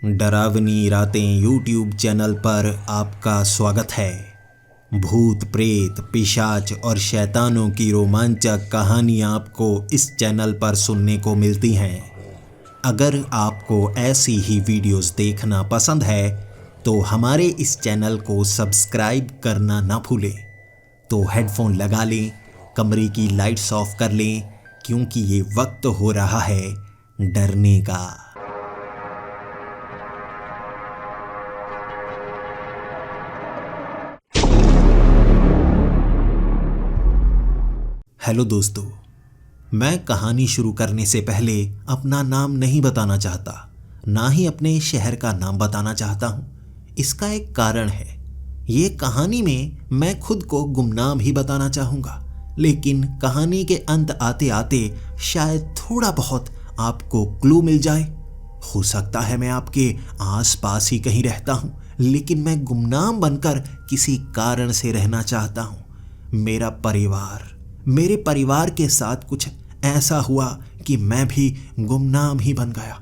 डरावनी रातें YouTube channel पर आपका स्वागत है। भूत प्रेत पिशाच और शैतानों की रोमांचक कहानियाँ आपको इस चैनल पर सुनने को मिलती हैं। अगर आपको ऐसी ही वीडियोस देखना पसंद है तो हमारे इस चैनल को सब्सक्राइब करना ना भूलें। तो हेडफोन लगा लें, कमरे की लाइट्स ऑफ कर लें, क्योंकि ये वक्त हो रहा है डरने का। हेलो दोस्तों, मैं कहानी शुरू करने से पहले अपना नाम नहीं बताना चाहता, ना ही अपने शहर का नाम बताना चाहता हूँ। इसका एक कारण है। ये कहानी में मैं खुद को गुमनाम ही बताना चाहूँगा, लेकिन कहानी के अंत आते आते शायद थोड़ा बहुत आपको क्लू मिल जाए। हो सकता है मैं आपके आसपास ही कहीं रहता हूँ, लेकिन मैं गुमनाम बनकर किसी कारण से रहना चाहता हूँ। मेरे परिवार के साथ कुछ ऐसा हुआ कि मैं भी गुमनाम ही बन गया।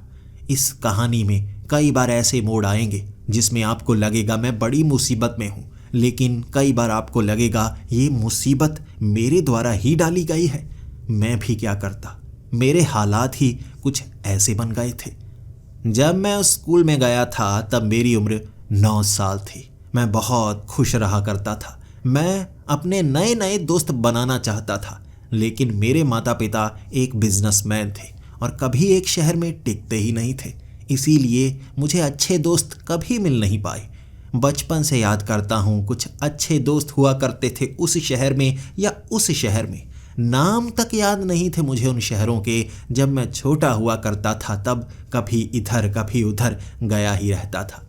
इस कहानी में कई बार ऐसे मोड़ आएंगे जिसमें आपको लगेगा मैं बड़ी मुसीबत में हूँ, लेकिन कई बार आपको लगेगा ये मुसीबत मेरे द्वारा ही डाली गई है। मैं भी क्या करता, मेरे हालात ही कुछ ऐसे बन गए थे। जब मैं उस स्कूल में गया था तब मेरी उम्र 9 साल थी। मैं बहुत खुश रहा करता था। मैं अपने नए नए दोस्त बनाना चाहता था, लेकिन मेरे माता पिता एक बिजनेसमैन थे और कभी एक शहर में टिकते ही नहीं थे। इसीलिए मुझे अच्छे दोस्त कभी मिल नहीं पाए। बचपन से याद करता हूँ, कुछ अच्छे दोस्त हुआ करते थे उस शहर में या उस शहर में। नाम तक याद नहीं थे मुझे उन शहरों के। जब मैं छोटा हुआ करता था तब कभी इधर कभी उधर गया ही रहता था।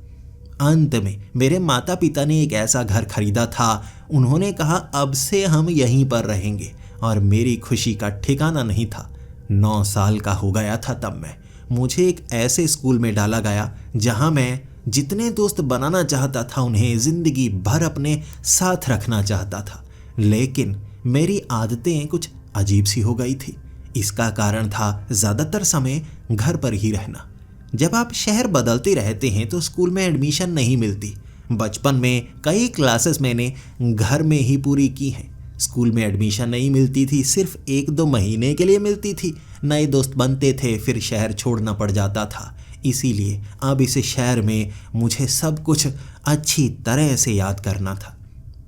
अंत में मेरे माता पिता ने एक ऐसा घर खरीदा था। उन्होंने कहा अब से हम यहीं पर रहेंगे, और मेरी खुशी का ठिकाना नहीं था। 9 साल का हो गया था तब मुझे एक ऐसे स्कूल में डाला गया जहां मैं जितने दोस्त बनाना चाहता था उन्हें जिंदगी भर अपने साथ रखना चाहता था, लेकिन मेरी आदतें कुछ अजीब सी हो गई थी। इसका कारण था ज़्यादातर समय घर पर ही रहना। जब आप शहर बदलते रहते हैं तो स्कूल में एडमिशन नहीं मिलती। बचपन में कई क्लासेस मैंने घर में ही पूरी की हैं। स्कूल में एडमिशन नहीं मिलती थी, सिर्फ 1-2 महीने के लिए मिलती थी। नए दोस्त बनते थे, फिर शहर छोड़ना पड़ जाता था। इसीलिए अब इस शहर में मुझे सब कुछ अच्छी तरह से याद करना था।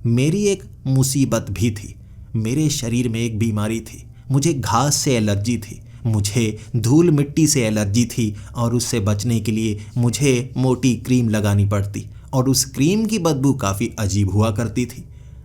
मेरी एक मुसीबत भी थी। मेरे शरीर में एक बीमारी थी। मुझे घास से एलर्जी थी, मुझे धूल मिट्टी से एलर्जी थी, और उससे बचने के लिए मुझे मोटी क्रीम लगानी पड़ती, और उस क्रीम की बदबू काफ़ी अजीब हुआ करती थी।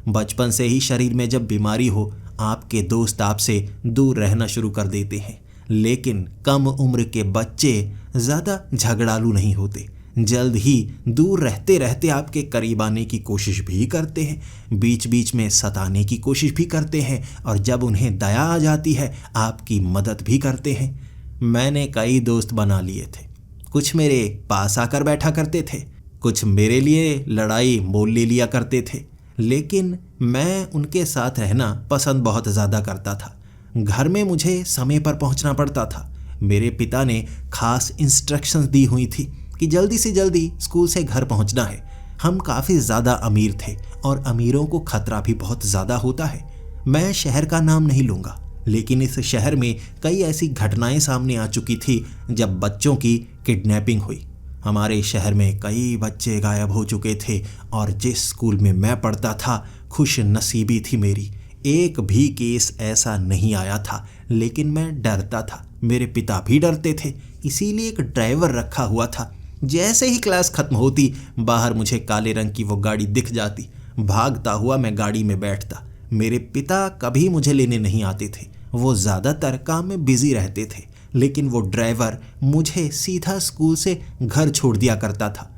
बचपन से ही शरीर में जब बीमारी हो, आपके दोस्त आपसे दूर रहना शुरू कर देते हैं। लेकिन कम उम्र के बच्चे ज़्यादा झगड़ालू नहीं होते। जल्द ही दूर रहते रहते आपके करीब आने की कोशिश भी करते हैं, बीच बीच में सताने की कोशिश भी करते हैं, और जब उन्हें दया आ जाती है आपकी मदद भी करते हैं। मैंने कई दोस्त बना लिए थे। कुछ मेरे पास आकर बैठा करते थे, कुछ मेरे लिए लड़ाई मोल ले लिया करते थे, लेकिन मैं उनके साथ रहना पसंद बहुत ज़्यादा करता था। घर में मुझे समय पर पहुंचना पड़ता था। मेरे पिता ने खास इंस्ट्रक्शंस दी हुई थी कि जल्दी से जल्दी स्कूल से घर पहुंचना है। हम काफ़ी ज़्यादा अमीर थे, और अमीरों को खतरा भी बहुत ज़्यादा होता है। मैं शहर का नाम नहीं लूँगा, लेकिन इस शहर में कई ऐसी घटनाएं सामने आ चुकी थी जब बच्चों की किडनैपिंग हुई। हमारे शहर में कई बच्चे गायब हो चुके थे, और जिस स्कूल में मैं पढ़ता था खुश नसीबी थी मेरी। एक भी केस ऐसा नहीं आया था, लेकिन मैं डरता था। मेरे पिता भी डरते थे, इसीलिए एक ड्राइवर रखा हुआ था। जैसे ही क्लास खत्म होती, बाहर मुझे काले रंग की वो गाड़ी दिख जाती। भागता हुआ मैं गाड़ी में बैठता। मेरे पिता कभी मुझे लेने नहीं आते थे, वो ज़्यादातर काम में बिजी रहते थे, लेकिन वो ड्राइवर मुझे सीधा स्कूल से घर छोड़ दिया करता था।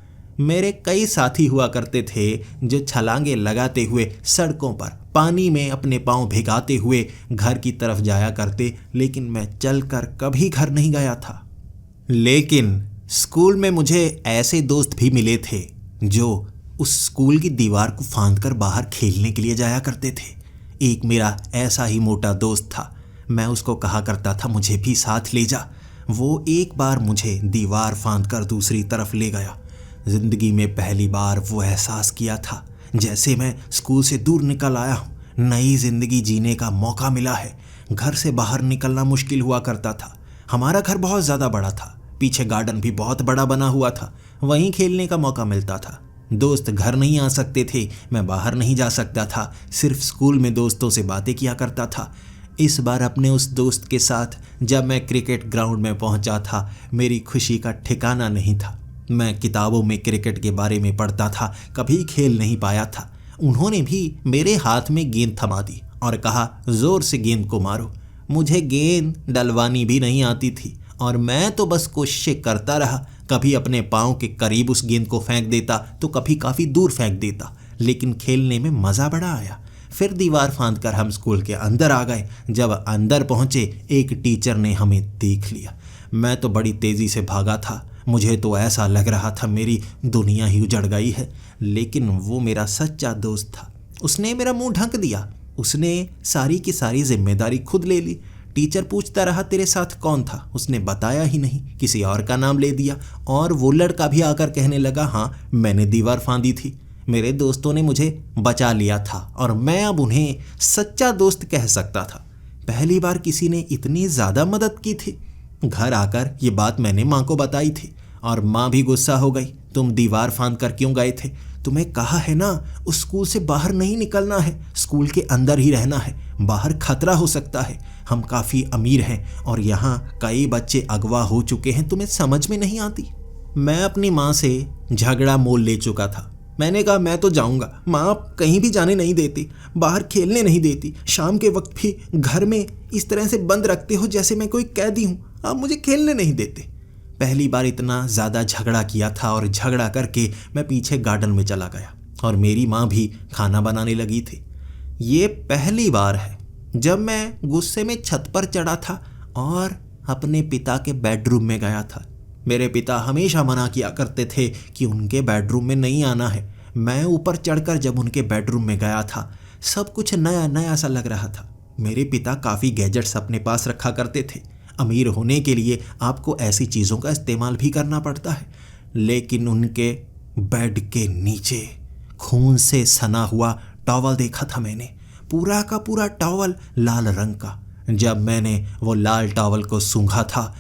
मेरे कई साथी हुआ करते थे जो छलांगे लगाते हुए सड़कों पर पानी में अपने पाँव भिगाते हुए घर की तरफ जाया करते, लेकिन मैं चलकर कभी घर नहीं गया था। लेकिन स्कूल में मुझे ऐसे दोस्त भी मिले थे जो उस स्कूल की दीवार को फांदकर बाहर खेलने के लिए जाया करते थे। एक मेरा ऐसा ही मोटा दोस्त था। मैं उसको कहा करता था मुझे भी साथ ले जा। वो एक बार मुझे दीवार फांद कर दूसरी तरफ ले गया। जिंदगी में पहली बार वो एहसास किया था जैसे मैं स्कूल से दूर निकल आया हूँ, नई जिंदगी जीने का मौका मिला है। घर से बाहर निकलना मुश्किल हुआ करता था। हमारा घर बहुत ज़्यादा बड़ा था, पीछे गार्डन भी बहुत बड़ा बना हुआ था, वहीं खेलने का मौका मिलता था। दोस्त घर नहीं आ सकते थे, मैं बाहर नहीं जा सकता था, सिर्फ स्कूल में दोस्तों से बातें किया करता था। इस बार अपने उस दोस्त के साथ जब मैं क्रिकेट ग्राउंड में पहुंचा था, मेरी खुशी का ठिकाना नहीं था। मैं किताबों में क्रिकेट के बारे में पढ़ता था, कभी खेल नहीं पाया था। उन्होंने भी मेरे हाथ में गेंद थमा दी और कहा, जोर से गेंद को मारो। मुझे गेंद डलवानी भी नहीं आती थी और मैं तो बस कोशिशें करता रहा। कभी अपने पाँव के करीब उस गेंद को फेंक देता तो कभी काफ़ी दूर फेंक देता, लेकिन खेलने में मज़ा बड़ा आया। फिर दीवार फांद कर हम स्कूल के अंदर आ गए। जब अंदर पहुँचे, एक टीचर ने हमें देख लिया। मैं तो बड़ी तेज़ी से भागा था। मुझे तो ऐसा लग रहा था मेरी दुनिया ही उजड़ गई है, लेकिन वो मेरा सच्चा दोस्त था। उसने मेरा मुंह ढक दिया। उसने सारी की सारी जिम्मेदारी खुद ले ली। टीचर पूछता रहा, तेरे साथ कौन था? उसने बताया ही नहीं, किसी और का नाम ले दिया। और वो लड़का भी आकर कहने लगा, हाँ मैंने दीवार फांदी थी। मेरे दोस्तों ने मुझे बचा लिया था और मैं अब उन्हें सच्चा दोस्त कह सकता था। पहली बार किसी ने इतनी ज़्यादा मदद की थी। घर आकर ये बात मैंने माँ को बताई थी और माँ भी गुस्सा हो गई। तुम दीवार फांद कर क्यों गए थे? तुम्हें कहा है ना, उस स्कूल से बाहर नहीं निकलना है, स्कूल के अंदर ही रहना है, बाहर खतरा हो सकता है। हम काफ़ी अमीर हैं और यहाँ कई बच्चे अगवा हो चुके हैं, तुम्हें समझ में नहीं आती। मैं अपनी माँ से झगड़ा मोल ले चुका था। मैंने कहा, मैं तो जाऊँगा, माँ आप कहीं भी जाने नहीं देती, बाहर खेलने नहीं देती, शाम के वक्त भी घर में इस तरह से बंद रखते हो जैसे मैं कोई कैदी हूँ, आप मुझे खेलने नहीं देते। पहली बार इतना ज़्यादा झगड़ा किया था और झगड़ा करके मैं पीछे गार्डन में चला गया और मेरी माँ भी खाना बनाने लगी थी। ये पहली बार है जब मैं गुस्से में छत पर चढ़ा था और अपने पिता के बेडरूम में गया था। मेरे पिता हमेशा मना किया करते थे कि उनके बेडरूम में नहीं आना है। मैं ऊपर चढ़कर जब उनके बेडरूम में गया था, सब कुछ नया नया सा लग रहा था। मेरे पिता काफ़ी गैजेट्स अपने पास रखा करते थे। अमीर होने के लिए आपको ऐसी चीज़ों का इस्तेमाल भी करना पड़ता है, लेकिन उनके बेड के नीचे खून से सना हुआ टॉवल देखा था मैंने, पूरा का पूरा टॉवल लाल रंग का। जब मैंने वो लाल टॉवल को सूंघा था,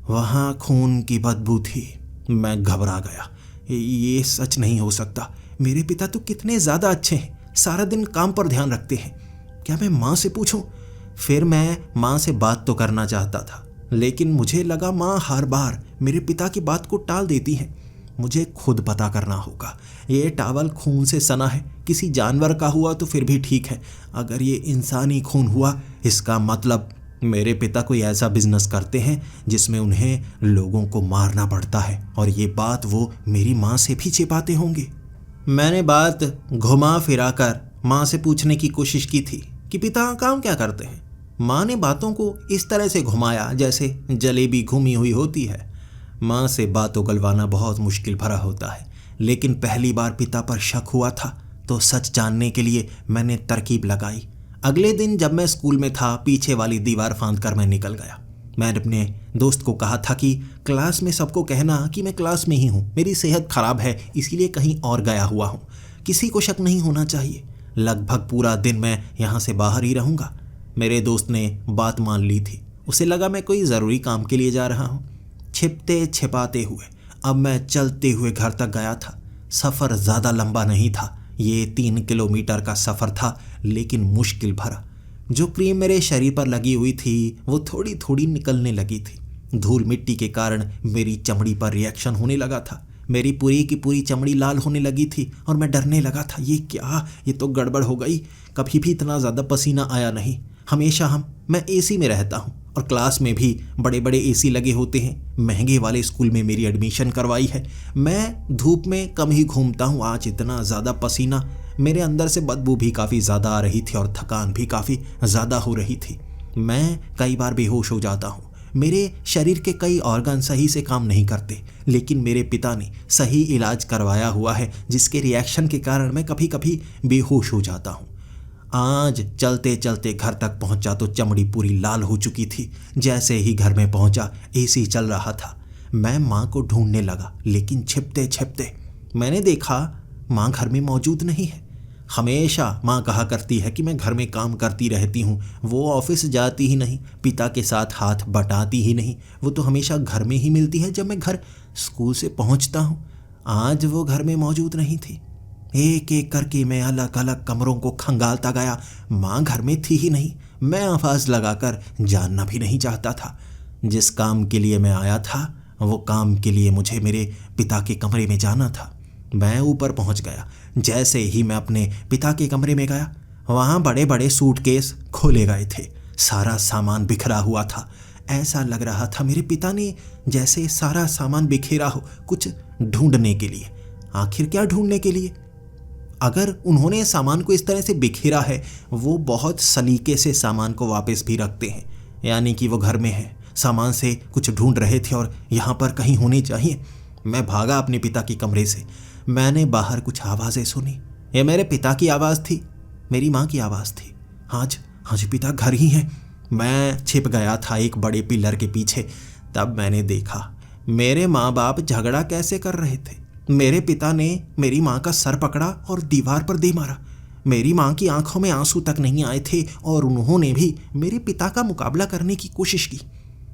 वहाँ खून की बदबू थी। मैं घबरा गया। ये सच नहीं हो सकता। मेरे पिता तो कितने ज़्यादा अच्छे हैं, सारा दिन काम पर ध्यान रखते हैं। क्या मैं माँ से पूछूं? फिर मैं माँ से बात तो करना चाहता था, लेकिन मुझे लगा माँ हर बार मेरे पिता की बात को टाल देती हैं। मुझे खुद पता करना होगा। ये टॉवल खून से सना है, किसी जानवर का हुआ तो फिर भी ठीक है, अगर ये इंसानी खून हुआ, इसका मतलब मेरे पिता कोई ऐसा बिजनेस करते हैं जिसमें उन्हें लोगों को मारना पड़ता है, और ये बात वो मेरी माँ से भी छिपाते होंगे। मैंने बात घुमा फिरा कर माँ से पूछने की कोशिश की थी कि पिता काम क्या करते हैं। माँ ने बातों को इस तरह से घुमाया जैसे जलेबी घुमी हुई होती है। माँ से बात उगलवाना बहुत मुश्किल भरा होता है, लेकिन पहली बार पिता पर शक हुआ था तो सच जानने के लिए मैंने तरकीब लगाई। अगले दिन जब मैं स्कूल में था, पीछे वाली दीवार फांद कर मैं निकल गया। मैंने अपने दोस्त को कहा था कि क्लास में सबको कहना कि मैं क्लास में ही हूँ, मेरी सेहत खराब है इसीलिए कहीं और गया हुआ हूँ, किसी को शक नहीं होना चाहिए। लगभग पूरा दिन मैं यहाँ से बाहर ही रहूँगा। मेरे दोस्त ने बात मान ली थी, उसे लगा मैं कोई ज़रूरी काम के लिए जा रहा हूँ। छिपते छिपाते हुए अब मैं चलते हुए घर तक गया था। सफ़र ज़्यादा लंबा नहीं था, ये 3 किलोमीटर का सफ़र था, लेकिन मुश्किल भरा। जो क्रीम मेरे शरीर पर लगी हुई थी वो थोड़ी थोड़ी निकलने लगी थी। धूल मिट्टी के कारण मेरी चमड़ी पर रिएक्शन होने लगा था। मेरी पूरी की पूरी चमड़ी लाल होने लगी थी और मैं डरने लगा था, ये क्या, ये तो गड़बड़ हो गई। कभी भी इतना ज़्यादा पसीना आया नहीं। हमेशा मैं एसी में रहता हूँ और क्लास में भी बड़े बड़े एसी लगे होते हैं। महंगे वाले स्कूल में मेरी एडमिशन करवाई है। मैं धूप में कम ही घूमता हूँ। आज इतना ज़्यादा पसीना, मेरे अंदर से बदबू भी काफ़ी ज़्यादा आ रही थी और थकान भी काफ़ी ज़्यादा हो रही थी। मैं कई बार बेहोश हो जाता हूँ। मेरे शरीर के कई ऑर्गन सही से काम नहीं करते, लेकिन मेरे पिता ने सही इलाज करवाया हुआ है जिसके रिएक्शन के कारण मैं कभी कभी बेहोश हो जाता हूँ। आज चलते चलते घर तक पहुंचा तो चमड़ी पूरी लाल हो चुकी थी। जैसे ही घर में पहुंचा एसी चल रहा था। मैं माँ को ढूंढने लगा, लेकिन छिपते छिपते मैंने देखा माँ घर में मौजूद नहीं है। हमेशा माँ कहा करती है कि मैं घर में काम करती रहती हूँ, वो ऑफिस जाती ही नहीं, पिता के साथ हाथ बटाती ही नहीं, वो तो हमेशा घर में ही मिलती है जब मैं घर स्कूल से पहुँचता हूँ। आज वो घर में मौजूद नहीं थी। एक एक करके मैं अलग अलग कमरों को खंगालता गया, माँ घर में थी ही नहीं। मैं आवाज़ लगाकर जानना भी नहीं चाहता था। जिस काम के लिए मैं आया था वो काम के लिए मुझे मेरे पिता के कमरे में जाना था। मैं ऊपर पहुंच गया। जैसे ही मैं अपने पिता के कमरे में गया, वहाँ बड़े बड़े सूटकेस खोले गए थे। सारा सामान बिखरा हुआ था। ऐसा लग रहा था मेरे पिता ने जैसे सारा सामान बिखेरा हो कुछ ढूंढने के लिए। आखिर क्या ढूंढने के लिए? अगर उन्होंने सामान को इस तरह से बिखेरा है, वो बहुत सलीके से सामान को वापस भी रखते हैं, यानी कि वो घर में है, सामान से कुछ ढूंढ रहे थे और यहाँ पर कहीं होने चाहिए। मैं भागा अपने पिता के कमरे से। मैंने बाहर कुछ आवाज़ें सुनी। ये मेरे पिता की आवाज़ थी, मेरी माँ की आवाज़ थी। आज पिता घर ही हैं। मैं छिप गया था एक बड़े पिलर के पीछे। तब मैंने देखा मेरे माँ बाप झगड़ा कैसे कर रहे थे। मेरे पिता ने मेरी माँ का सर पकड़ा और दीवार पर दे मारा। मेरी माँ की आंखों में आंसू तक नहीं आए थे और उन्होंने भी मेरे पिता का मुकाबला करने की कोशिश की।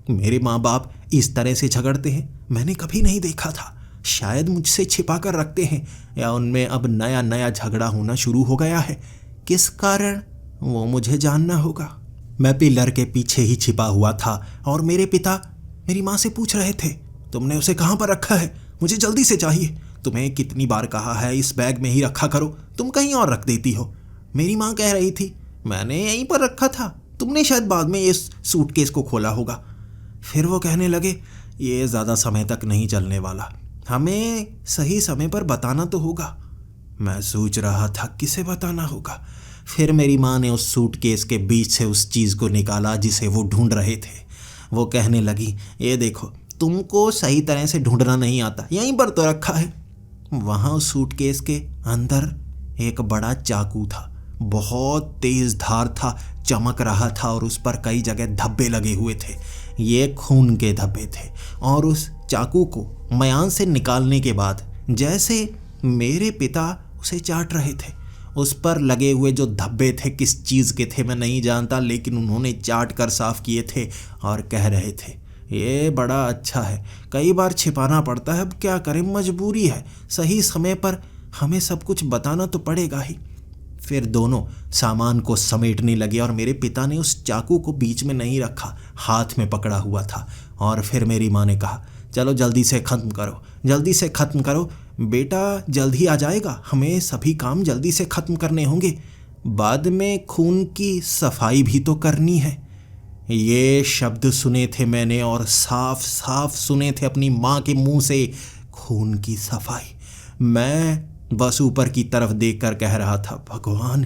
मेरे माँ बाप इस तरह से झगड़ते हैं मैंने कभी नहीं देखा था। शायद मुझसे छिपा कर रखते हैं या उनमें अब नया नया झगड़ा होना शुरू हो गया है। किस कारण, वो मुझे जानना होगा। मैं पिलर के पीछे ही छिपा हुआ था और मेरे पिता मेरी माँ से पूछ रहे थे, तुमने उसे कहाँ पर रखा है? मुझे जल्दी से चाहिए। तुम्हें कितनी बार कहा है इस बैग में ही रखा करो, तुम कहीं और रख देती हो। मेरी माँ कह रही थी, मैंने यहीं पर रखा था, तुमने शायद बाद में इस सूटकेस को खोला होगा। फिर वो कहने लगे, ये ज़्यादा समय तक नहीं चलने वाला, हमें सही समय पर बताना तो होगा। मैं सोच रहा था किसे बताना होगा। फिर मेरी माँ ने उस सूटकेस के बीच से उस चीज़ को निकाला जिसे वो ढूंढ रहे थे। वो कहने लगी, ये देखो, तुमको सही तरह से ढूंढना नहीं आता, यहीं पर तो रखा है। वहाँ उस सूटकेस के अंदर एक बड़ा चाकू था, बहुत तेज धार था, चमक रहा था और उस पर कई जगह धब्बे लगे हुए थे। ये खून के धब्बे थे और उस चाकू को मयान से निकालने के बाद जैसे मेरे पिता उसे चाट रहे थे, उस पर लगे हुए जो धब्बे थे किस चीज़ के थे मैं नहीं जानता, लेकिन उन्होंने चाट कर साफ किए थे और कह रहे थे, ये बड़ा अच्छा है। कई बार छिपाना पड़ता है, अब क्या करें, मजबूरी है। सही समय पर हमें सब कुछ बताना तो पड़ेगा ही। फिर दोनों सामान को समेटने लगे और मेरे पिता ने उस चाकू को बीच में नहीं रखा, हाथ में पकड़ा हुआ था। और फिर मेरी माँ ने कहा, चलो जल्दी से ख़त्म करो, जल्दी से ख़त्म करो बेटा, जल्द ही आ जाएगा, हमें सभी काम जल्दी से ख़त्म करने होंगे, बाद में खून की सफाई भी तो करनी है। ये शब्द सुने थे मैंने और साफ साफ सुने थे अपनी माँ के मुंह से, खून की सफाई। मैं बस ऊपर की तरफ देखकर कह रहा था, भगवान,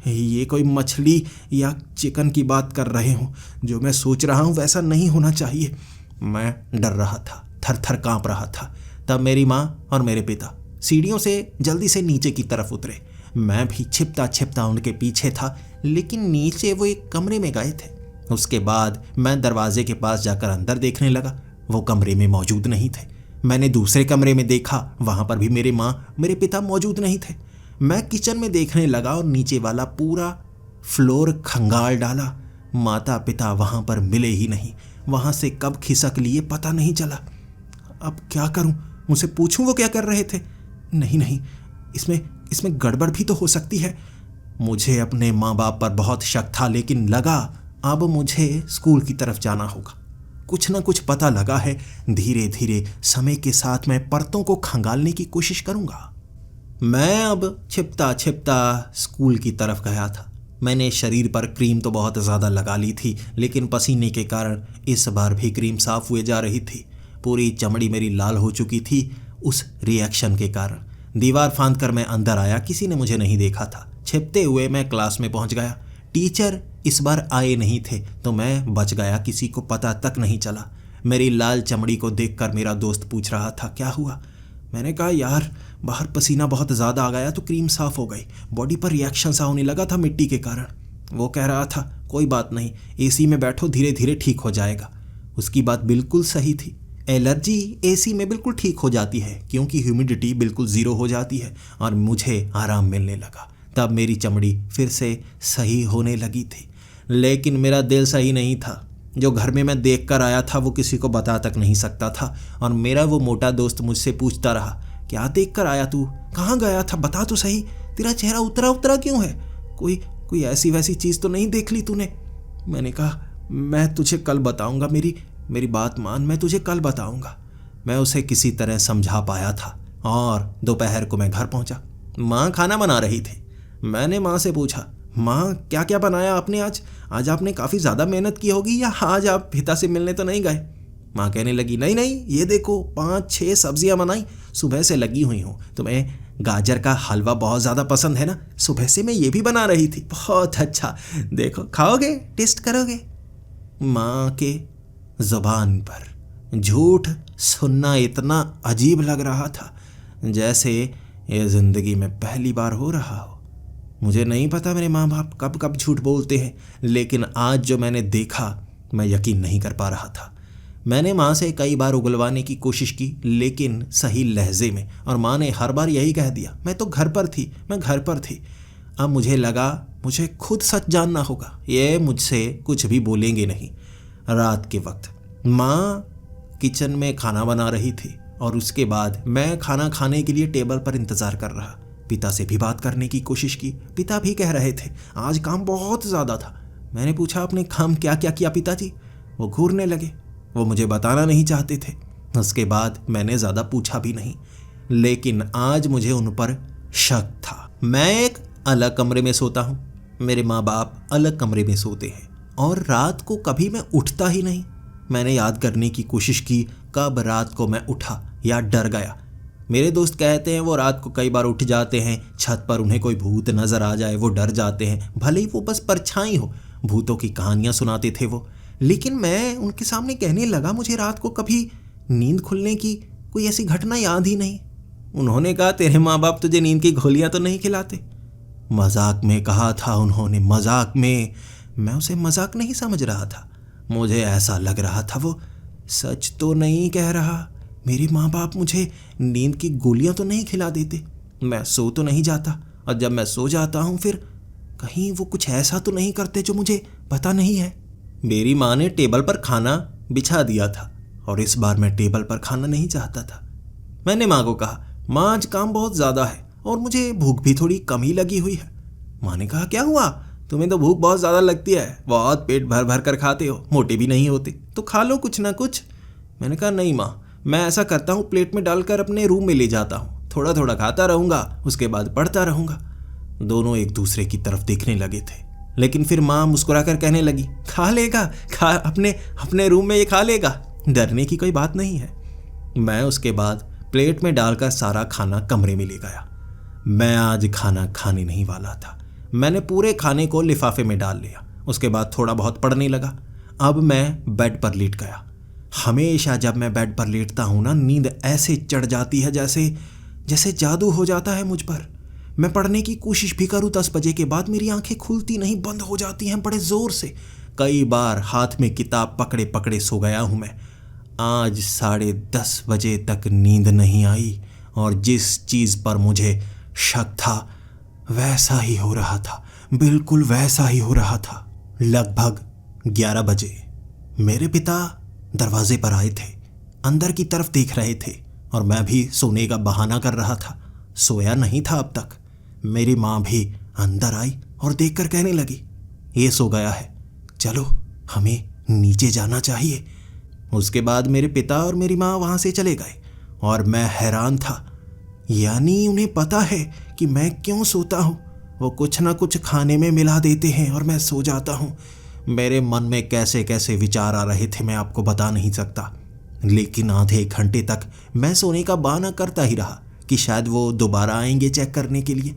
ये कोई मछली या चिकन की बात कर रहे हो, जो मैं सोच रहा हूँ वैसा नहीं होना चाहिए। मैं डर रहा था, थर थर काँप रहा था। तब मेरी माँ और मेरे पिता सीढ़ियों से जल्दी से नीचे की तरफ उतरे। मैं भी छिपता छिपता उनके पीछे था, लेकिन नीचे वो एक कमरे में गए थे। उसके बाद मैं दरवाजे के पास जाकर अंदर देखने लगा, वो कमरे में मौजूद नहीं थे। मैंने दूसरे कमरे में देखा, वहाँ पर भी मेरे माँ मेरे पिता मौजूद नहीं थे। मैं किचन में देखने लगा और नीचे वाला पूरा फ्लोर खंगाल डाला। माता पिता वहाँ पर मिले ही नहीं, वहाँ से कब खिसक लिए पता नहीं चला। अब क्या करूँ, मुझसे पूछूं वो क्या कर रहे थे? नहीं, इसमें गड़बड़ भी तो हो सकती है। मुझे अपने माँ बाप पर बहुत शक था, लेकिन लगा अब मुझे स्कूल की तरफ जाना होगा। कुछ ना कुछ पता लगा है। धीरे धीरे समय के साथ मैं परतों को खंगालने की कोशिश करूँगा। मैं अब छिपता छिपता स्कूल की तरफ गया था। मैंने शरीर पर क्रीम तो बहुत ज़्यादा लगा ली थी, लेकिन पसीने के कारण इस बार भी क्रीम साफ हुए जा रही थी। पूरी चमड़ी मेरी लाल हो चुकी थी उस रिएक्शन के कारण। दीवार फांद कर मैं अंदर आया, किसी ने मुझे नहीं देखा था। छिपते हुए मैं क्लास में पहुंच गया। टीचर इस बार आए नहीं थे तो मैं बच गया, किसी को पता तक नहीं चला। मेरी लाल चमड़ी को देखकर मेरा दोस्त पूछ रहा था, क्या हुआ? मैंने कहा यार बाहर पसीना बहुत ज़्यादा आ गया तो क्रीम साफ़ हो गई, बॉडी पर रिएक्शन सा होने लगा था मिट्टी के कारण। वो कह रहा था कोई बात नहीं, एसी में बैठो, धीरे धीरे ठीक हो जाएगा। उसकी बात बिल्कुल सही थी। एलर्जी एसी में बिल्कुल ठीक हो जाती है क्योंकि ह्यूमिडिटी बिल्कुल ज़ीरो हो जाती है और मुझे आराम मिलने लगा। तब मेरी चमड़ी फिर से सही होने लगी थी। लेकिन मेरा दिल सही नहीं था। जो घर में मैं देख कर आया था वो किसी को बता तक नहीं सकता था। और मेरा वो मोटा दोस्त मुझसे पूछता रहा, क्या देख कर आया तू, कहाँ गया था, बता तो सही, तेरा चेहरा उतरा उतरा क्यों है, कोई ऐसी वैसी चीज़ तो नहीं देख ली तूने। मैंने कहा मैं तुझे कल बताऊंगा, मेरी बात मान, मैं तुझे कल बताऊंगा। मैं उसे किसी तरह समझा पाया था और दोपहर को मैं घर पहुंचा। माँ खाना बना रही थी। मैंने माँ से पूछा, माँ क्या क्या बनाया आपने आज आपने काफ़ी ज़्यादा मेहनत की होगी, या आज आप पिता से मिलने तो नहीं गए। माँ कहने लगी, नहीं नहीं, ये देखो 5-6 सब्जियाँ बनाई, सुबह से लगी हुई हूँ। तुम्हें गाजर का हलवा बहुत ज़्यादा पसंद है ना, सुबह से मैं ये भी बना रही थी, बहुत अच्छा, देखो खाओगे, टेस्ट करोगे। माँ के ज़ुबान पर झूठ सुनना इतना अजीब लग रहा था जैसे ये ज़िंदगी में पहली बार हो रहा हो। मुझे नहीं पता मेरे माँ बाप कब कब झूठ बोलते हैं, लेकिन आज जो मैंने देखा मैं यकीन नहीं कर पा रहा था। मैंने माँ से कई बार उगलवाने की कोशिश की, लेकिन सही लहजे में, और माँ ने हर बार यही कह दिया, मैं तो घर पर थी, मैं घर पर थी। अब मुझे लगा मुझे खुद सच जानना होगा, ये मुझसे कुछ भी बोलेंगे नहीं। रात के वक्त माँ किचन में खाना बना रही थी और उसके बाद मैं खाना खाने के लिए टेबल पर इंतज़ार कर रहा। पिता से भी बात करने की कोशिश की, पिता भी कह रहे थे आज काम बहुत ज़्यादा था। मैंने पूछा आपने काम क्या क्या किया पिताजी? वो घूरने लगे, वो मुझे बताना नहीं चाहते थे। उसके बाद मैंने ज़्यादा पूछा भी नहीं, लेकिन आज मुझे उन पर शक था। मैं एक अलग कमरे में सोता हूँ, मेरे माँ बाप अलग कमरे में सोते हैं, और रात को कभी मैं उठता ही नहीं। मैंने याद करने की कोशिश की कब रात को मैं उठा या डर गया। मेरे दोस्त कहते हैं वो रात को कई बार उठ जाते हैं, छत पर उन्हें कोई भूत नज़र आ जाए वो डर जाते हैं, भले ही वो बस परछाई हो। भूतों की कहानियाँ सुनाते थे वो। लेकिन मैं उनके सामने कहने लगा मुझे रात को कभी नींद खुलने की कोई ऐसी घटना याद ही नहीं। उन्होंने कहा तेरे माँ बाप तुझे नींद की गोलियाँ तो नहीं खिलाते? मजाक में कहा था उन्होंने, मजाक में। मैं उसे मजाक नहीं समझ रहा था, मुझे ऐसा लग रहा था वो सच तो नहीं कह रहा। मेरे माँ बाप मुझे नींद की गोलियां तो नहीं खिला देते, मैं सो तो नहीं जाता, और जब मैं सो जाता हूँ फिर कहीं वो कुछ ऐसा तो नहीं करते जो मुझे पता नहीं है। मेरी माँ ने टेबल पर खाना बिछा दिया था और इस बार मैं टेबल पर खाना नहीं चाहता था। मैंने माँ को कहा, माँ आज काम बहुत ज़्यादा है और मुझे भूख भी थोड़ी कम ही लगी हुई है। माँ ने कहा क्या हुआ, तुम्हें तो भूख बहुत ज़्यादा लगती है, बहुत पेट भर भर कर खाते हो, मोटे भी नहीं होते, तो खा लो कुछ ना कुछ। मैंने कहा नहीं माँ, मैं ऐसा करता हूँ प्लेट में डालकर अपने रूम में ले जाता हूँ, थोड़ा थोड़ा खाता रहूँगा, उसके बाद पढ़ता रहूँगा। दोनों एक दूसरे की तरफ देखने लगे थे, लेकिन फिर माँ मुस्कुराकर कहने लगी, खा लेगा, खा अपने रूम में ये खा लेगा, डरने की कोई बात नहीं है। मैं उसके बाद प्लेट में डालकर सारा खाना कमरे में ले गया। मैं आज खाना खाने नहीं वाला था। मैंने पूरे खाने को लिफाफे में डाल लिया, उसके बाद थोड़ा बहुत पढ़ने लगा। अब मैं बेड पर लेट गया। हमेशा जब मैं बेड पर लेटता हूँ ना, नींद ऐसे चढ़ जाती है जैसे जादू हो जाता है मुझ पर। मैं पढ़ने की कोशिश भी करूँ 10 बजे के बाद मेरी आंखें खुलती नहीं, बंद हो जाती हैं बड़े ज़ोर से। कई बार हाथ में किताब पकड़े पकड़े सो गया हूँ मैं। आज 10:30 बजे तक नींद नहीं आई, और जिस चीज़ पर मुझे शक था वैसा ही हो रहा था, बिल्कुल वैसा ही हो रहा था। लगभग 11 बजे मेरे पिता दरवाजे पर आए थे, अंदर की तरफ देख रहे थे, और मैं भी सोने का बहाना कर रहा था, सोया नहीं था अब तक। मेरी माँ भी अंदर आई और देखकर कहने लगी, ये सो गया है, चलो हमें नीचे जाना चाहिए। उसके बाद मेरे पिता और मेरी माँ वहाँ से चले गए और मैं हैरान था, यानी उन्हें पता है कि मैं क्यों सोता हूँ। वो कुछ ना कुछ खाने में मिला देते हैं और मैं सो जाता हूँ। मेरे मन में कैसे कैसे विचार आ रहे थे मैं आपको बता नहीं सकता, लेकिन आधे घंटे तक मैं सोने का बहाना करता ही रहा कि शायद वो दोबारा आएंगे चेक करने के लिए।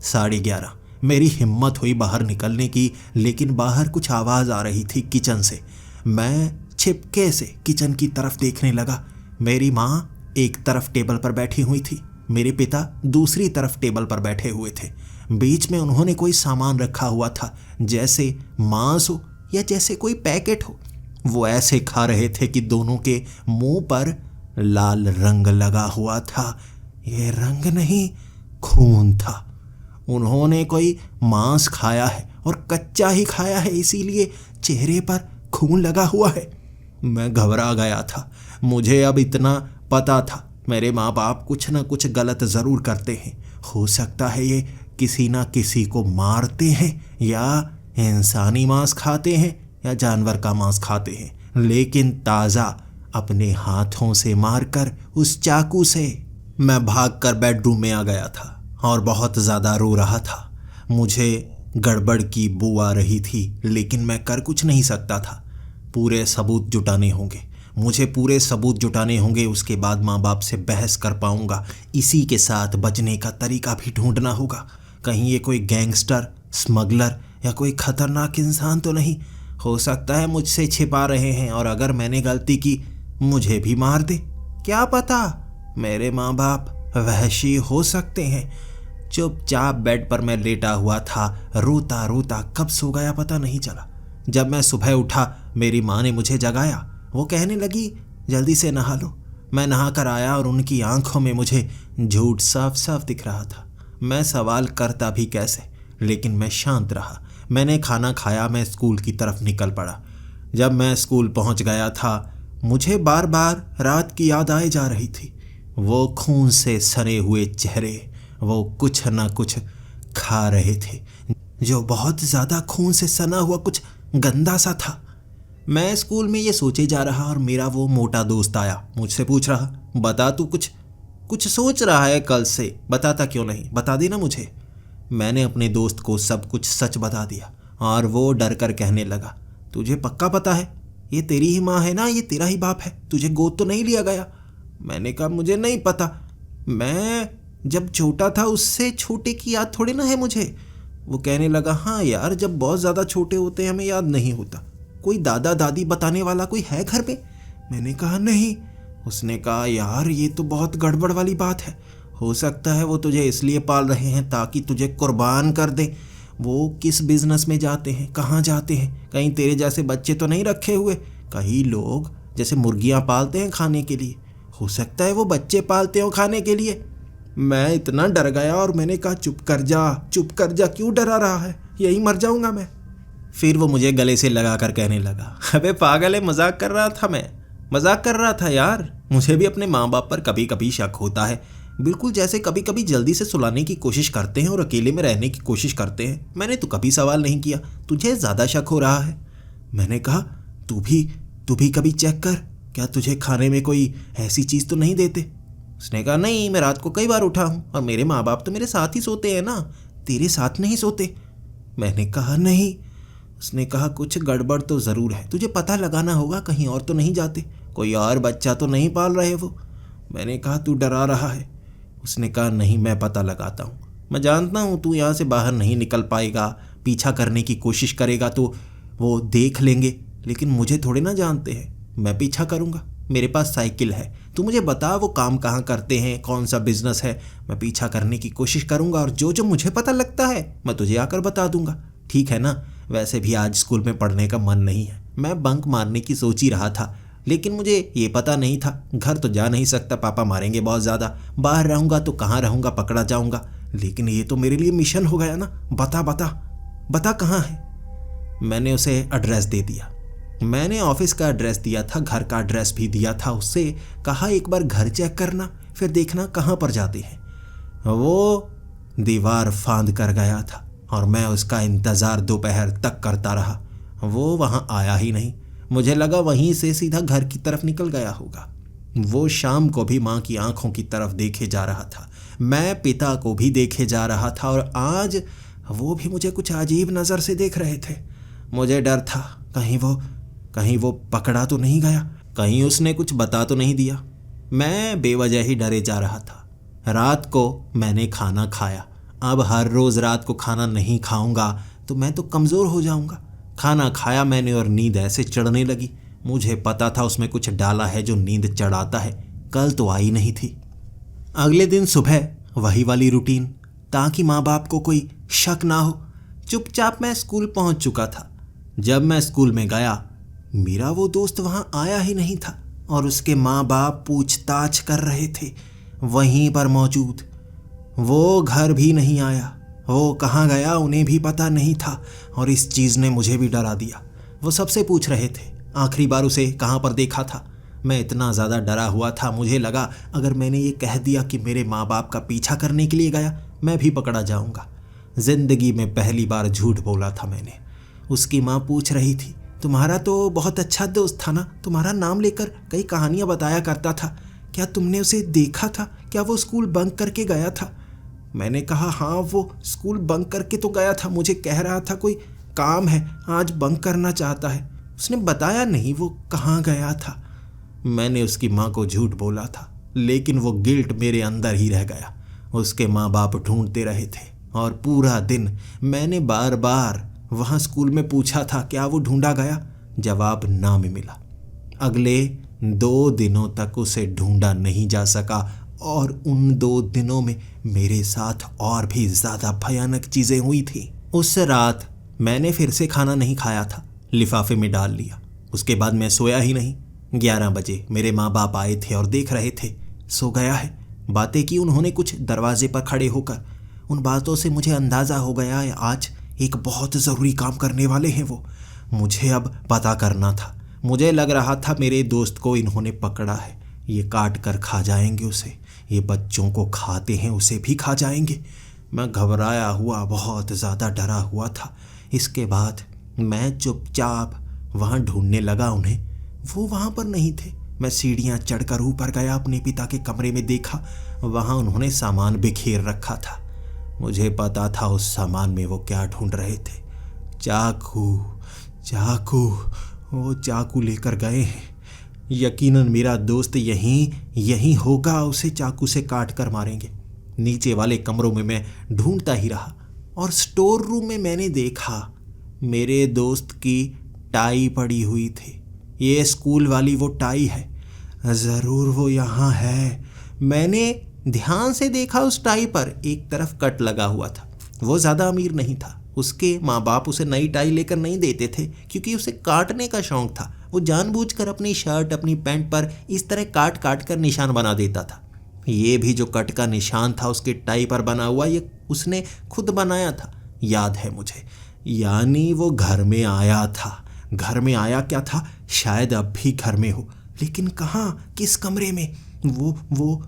11:30 मेरी हिम्मत हुई बाहर निकलने की, लेकिन बाहर कुछ आवाज़ आ रही थी किचन से। मैं छिपके से किचन की तरफ देखने लगा। मेरी माँ एक तरफ टेबल पर बैठी हुई थी, मेरे पिता दूसरी तरफ टेबल पर बैठे हुए थे। बीच में उन्होंने कोई सामान रखा हुआ था, जैसे मांस हो या जैसे कोई पैकेट हो। वो ऐसे खा रहे थे कि दोनों के मुंह पर लाल रंग लगा हुआ था। ये रंग नहीं, खून था। उन्होंने कोई मांस खाया है और कच्चा ही खाया है, इसीलिए चेहरे पर खून लगा हुआ है। मैं घबरा गया था। मुझे अब इतना पता था, मेरे माँ बाप कुछ ना कुछ गलत ज़रूर करते हैं। हो सकता है ये किसी ना किसी को मारते हैं, या इंसानी मांस खाते हैं, या जानवर का मांस खाते हैं, लेकिन ताज़ा अपने हाथों से मारकर उस चाकू से। मैं भागकर बेडरूम में आ गया था और बहुत ज़्यादा रो रहा था। मुझे गड़बड़ की बू आ रही थी, लेकिन मैं कर कुछ नहीं सकता था। पूरे सबूत जुटाने होंगे, मुझे पूरे सबूत जुटाने होंगे। उसके बाद माँ बाप से बहस कर पाऊंगा। इसी के साथ बचने का तरीका भी ढूंढना होगा। कहीं ये कोई गैंगस्टर, स्मगलर या कोई खतरनाक इंसान तो नहीं। हो सकता है मुझसे छिपा रहे हैं, और अगर मैंने गलती की मुझे भी मार दे। क्या पता, मेरे माँ बाप वहशी हो सकते हैं। चुपचाप बेड पर मैं लेटा हुआ था, रोता रोता कब सो गया पता नहीं चला। जब मैं सुबह उठा, मेरी माँ ने मुझे जगाया। वो कहने लगी, जल्दी से नहा लो। मैं नहा कर आया और उनकी आंखों में मुझे झूठ साफ साफ दिख रहा था। मैं सवाल करता भी कैसे, लेकिन मैं शांत रहा। मैंने खाना खाया, मैं स्कूल की तरफ निकल पड़ा। जब मैं स्कूल पहुंच गया था, मुझे बार बार रात की याद आए जा रही थी। वो खून से सने हुए चेहरे, वो कुछ ना कुछ खा रहे थे जो बहुत ज़्यादा खून से सना हुआ कुछ गंदा सा था। मैं स्कूल में ये सोचे जा रहा, और मेरा वो मोटा दोस्त आया, मुझसे पूछ रहा, बता तू कुछ सोच रहा है कल से, बताता क्यों नहीं, बता देना मुझे। मैंने अपने दोस्त को सब कुछ सच बता दिया, और वो डर कर कहने लगा, तुझे पक्का पता है? ये तेरी ही माँ है ना, ये तेरा ही बाप है, तुझे गोद तो नहीं लिया गया? मैंने कहा, मुझे नहीं पता, मैं जब छोटा था उससे छोटे की याद थोड़ी ना है मुझे। वो कहने लगा, हाँ यार, जब बहुत ज़्यादा छोटे होते हैं हमें याद नहीं होता। कोई दादा दादी बताने वाला कोई है घर पे? मैंने कहा, नहीं। उसने कहा, यार ये तो बहुत गड़बड़ वाली बात है। हो सकता है वो तुझे इसलिए पाल रहे हैं ताकि तुझे कुर्बान कर दें। वो किस बिजनेस में जाते हैं, कहाँ जाते हैं? कहीं तेरे जैसे बच्चे तो नहीं रखे हुए? कई लोग जैसे मुर्गियाँ पालते हैं खाने के लिए, हो सकता है वो बच्चे पालते हो खाने के लिए। मैं इतना डर गया और मैंने कहा, चुप कर जा, क्यों डरा रहा है, यही मर जाऊंगा मैं। फिर वो मुझे गले से लगा कर कहने लगा, अबे पागल है, मजाक कर रहा था, मैं मजाक कर रहा था यार। मुझे भी अपने माँ बाप पर कभी कभी शक होता है, बिल्कुल जैसे कभी कभी जल्दी से सुलाने की कोशिश करते हैं और अकेले में रहने की कोशिश करते हैं। मैंने तो कभी सवाल नहीं किया, तुझे ज़्यादा शक हो रहा है। मैंने कहा, तू भी कभी चेक कर, क्या तुझे खाने में कोई ऐसी चीज़ तो नहीं देते? उसने कहा, नहीं, मैं रात को कई बार उठा हूँ, और मेरे माँ बाप तो मेरे साथ ही सोते हैं ना, तेरे साथ नहीं सोते। मैंने कहा, नहीं। उसने कहा, कुछ गड़बड़ तो ज़रूर है, तुझे पता लगाना होगा, कहीं और तो नहीं जाते, कोई और बच्चा तो नहीं पाल रहे वो। मैंने कहा, तू डरा रहा है? उसने कहा, नहीं, मैं पता लगाता हूँ, मैं जानता हूँ तू यहाँ से बाहर नहीं निकल पाएगा, पीछा करने की कोशिश करेगा तो वो देख लेंगे, लेकिन मुझे थोड़े ना जानते हैं, मैं पीछा करूँगा, मेरे पास साइकिल है, तू मुझे बता वो काम कहाँ करते हैं, कौन सा बिजनेस है, मैं पीछा करने की कोशिश करूँगा, और जो जो मुझे पता लगता है मैं तुझे आकर बता दूँगा, ठीक है ना? वैसे भी आज स्कूल में पढ़ने का मन नहीं है, मैं बंक मारने की सोच ही रहा था, लेकिन मुझे ये पता नहीं था, घर तो जा नहीं सकता, पापा मारेंगे बहुत ज़्यादा, बाहर रहूँगा तो कहाँ रहूँगा, पकड़ा जाऊँगा, लेकिन ये तो मेरे लिए मिशन हो गया ना, बता कहाँ है? मैंने उसे एड्रेस दे दिया। मैंने ऑफिस का एड्रेस दिया था, घर का एड्रेस भी दिया था, उससे कहा एक बार घर चेक करना, फिर देखना कहाँ पर जाते हैं। वो दीवार फांद कर गया था और मैं उसका इंतज़ार दोपहर तक करता रहा। वो वहाँ आया ही नहीं। मुझे लगा वहीं से सीधा घर की तरफ निकल गया होगा। वो शाम को भी माँ की आंखों की तरफ देखे जा रहा था, मैं पिता को भी देखे जा रहा था, और आज वो भी मुझे कुछ अजीब नज़र से देख रहे थे। मुझे डर था, कहीं वो पकड़ा तो नहीं गया, कहीं उसने कुछ बता तो नहीं दिया। मैं बेवजह ही डरे जा रहा था। रात को मैंने खाना खाया। अब हर रोज़ रात को खाना नहीं खाऊंगा तो मैं तो कमज़ोर हो जाऊंगा। खाना खाया मैंने और नींद ऐसे चढ़ने लगी। मुझे पता था उसमें कुछ डाला है जो नींद चढ़ाता है। कल तो आई नहीं थी। अगले दिन सुबह वही वाली रूटीन, ताकि माँ बाप को कोई शक ना हो। चुपचाप मैं स्कूल पहुंच चुका था। जब मैं स्कूल में गया, मेरा वो दोस्त वहां आया ही नहीं था और उसके माँ बाप पूछताछ कर रहे थे वहीं पर मौजूद। वो घर भी नहीं आया, वो कहाँ गया उन्हें भी पता नहीं था और इस चीज़ ने मुझे भी डरा दिया। वो सबसे पूछ रहे थे आखिरी बार उसे कहाँ पर देखा था। मैं इतना ज़्यादा डरा हुआ था, मुझे लगा अगर मैंने ये कह दिया कि मेरे माँ बाप का पीछा करने के लिए गया, मैं भी पकड़ा जाऊँगा। ज़िंदगी में पहली बार झूठ बोला था मैंने। उसकी माँ पूछ रही थी, तुम्हारा तो बहुत अच्छा दोस्त था ना, तुम्हारा नाम लेकर कई कहानियाँ बताया करता था, क्या तुमने उसे देखा था? क्या वो स्कूल बंक करके गया था? मैंने कहा हाँ, वो स्कूल बंक करके तो गया था, मुझे कह रहा था कोई काम है, आज बंक करना चाहता है। उसने बताया नहीं वो कहाँ गया था। मैंने उसकी माँ को झूठ बोला था, लेकिन वो गिल्ट मेरे अंदर ही रह गया। उसके माँ बाप ढूंढते रहे थे और पूरा दिन मैंने बार बार वहाँ स्कूल में पूछा था क्या वो ढूंढा गया। जवाब ना में मिला। अगले 2 दिनों तक उसे ढूंढा नहीं जा सका और उन 2 दिनों में मेरे साथ और भी ज़्यादा भयानक चीज़ें हुई थी। उस रात मैंने फिर से खाना नहीं खाया था, लिफाफे में डाल लिया। उसके बाद मैं सोया ही नहीं। 11 बजे मेरे माँ बाप आए थे और देख रहे थे सो गया है। बातें की उन्होंने कुछ दरवाजे पर खड़े होकर। उन बातों से मुझे अंदाज़ा हो गया है आज एक बहुत ज़रूरी काम करने वाले हैं वो। मुझे अब पता करना था। मुझे लग रहा था मेरे दोस्त को इन्होंने पकड़ा है, ये काट कर खा जाएंगे उसे। ये बच्चों को खाते हैं, उसे भी खा जाएंगे। मैं घबराया हुआ, बहुत ज़्यादा डरा हुआ था। इसके बाद मैं चुपचाप वहाँ ढूंढने लगा उन्हें। वो वहाँ पर नहीं थे। मैं सीढ़ियाँ चढ़कर ऊपर गया, अपने पिता के कमरे में देखा, वहाँ उन्होंने सामान बिखेर रखा था। मुझे पता था उस सामान में वो क्या ढूंढ रहे थे। चाकू, वो चाकू लेकर गए हैं। यकीनन मेरा दोस्त यहीं होगा, उसे चाकू से काट कर मारेंगे। नीचे वाले कमरों में मैं ढूंढता ही रहा और स्टोर रूम में मैंने देखा मेरे दोस्त की टाई पड़ी हुई थी। ये स्कूल वाली वो टाई है, ज़रूर वो यहाँ है। मैंने ध्यान से देखा, उस टाई पर एक तरफ कट लगा हुआ था। वो ज़्यादा अमीर नहीं था, उसके माँ बाप उसे नई टाई लेकर नहीं देते थे क्योंकि उसे काटने का शौक़ था। वो जानबूझकर अपनी शर्ट, अपनी पैंट पर इस तरह काट काट कर निशान बना देता था। ये भी जो कट का निशान था उसके टाई पर बना हुआ, ये उसने खुद बनाया था, याद है मुझे। यानी वो घर में आया था। घर में आया क्या था? शायद अब भी घर में हो, लेकिन कहाँ, किस कमरे में? वो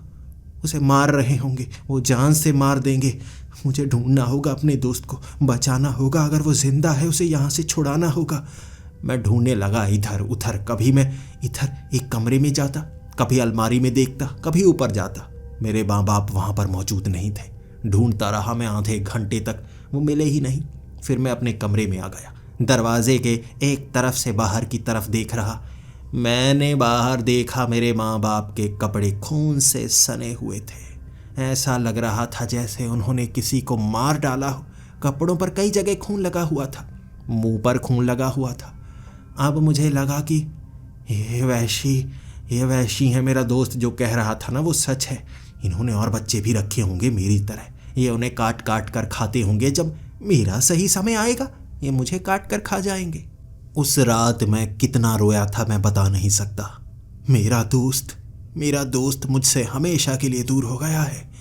उसे मार रहे होंगे, वो जान से मार देंगे। मुझे ढूंढना होगा, अपने दोस्त को बचाना होगा। अगर वो जिंदा है उसे यहाँ से छुड़ाना होगा। मैं ढूंढने लगा इधर उधर। कभी मैं इधर एक कमरे में जाता, कभी अलमारी में देखता, कभी ऊपर जाता। मेरे माँ बाप वहाँ पर मौजूद नहीं थे। ढूंढता रहा मैं आधे घंटे तक, वो मिले ही नहीं। फिर मैं अपने कमरे में आ गया। दरवाजे के एक तरफ से बाहर की तरफ देख रहा। मैंने बाहर देखा, मेरे माँ बाप के कपड़े खून से सने हुए थे। ऐसा लग रहा था जैसे उन्होंने किसी को मार डाला हो। कपड़ों पर कई जगह खून लगा हुआ था, मुंह पर खून लगा हुआ था। अब मुझे लगा कि ये वैशी है। मेरा दोस्त जो कह रहा था ना वो सच है। इन्होंने और बच्चे भी रखे होंगे मेरी तरह। ये उन्हें काट काट कर खाते होंगे। जब मेरा सही समय आएगा ये मुझे काट कर खा जाएंगे। उस रात मैं कितना रोया था मैं बता नहीं सकता। मेरा दोस्त मुझसे हमेशा के लिए दूर हो गया है।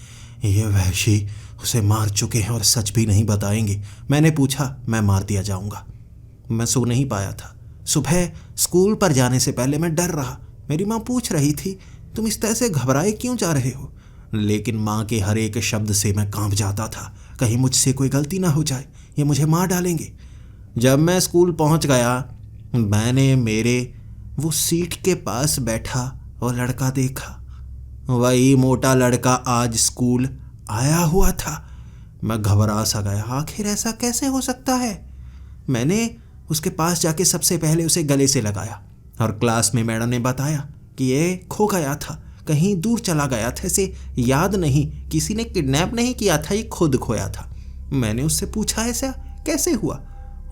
ये वहशी उसे मार चुके हैं और सच भी नहीं बताएंगे। मैंने पूछा, मैं मार दिया जाऊंगा। मैं सो नहीं पाया था। सुबह स्कूल पर जाने से पहले मैं डर रहा। मेरी माँ पूछ रही थी, तुम इस तरह से घबराए क्यों जा रहे हो? लेकिन माँ के हर एक शब्द से मैं कांप जाता था। कहीं मुझसे कोई गलती ना हो जाए, ये मुझे मार डालेंगे। जब मैं स्कूल पहुंच गया, मैंने मेरे वो सीट के पास बैठा वो लड़का देखा। वही मोटा लड़का आज स्कूल आया हुआ था। मैं घबरा सा गया। आखिर ऐसा कैसे हो सकता है? मैंने उसके पास जाके सबसे पहले उसे गले से लगाया और क्लास में मैडम ने बताया कि ये खो गया था, कहीं दूर चला गया था, इसे याद नहीं, किसी ने किडनैप नहीं किया था, ये खुद खोया था। मैंने उससे पूछा ऐसा कैसे हुआ?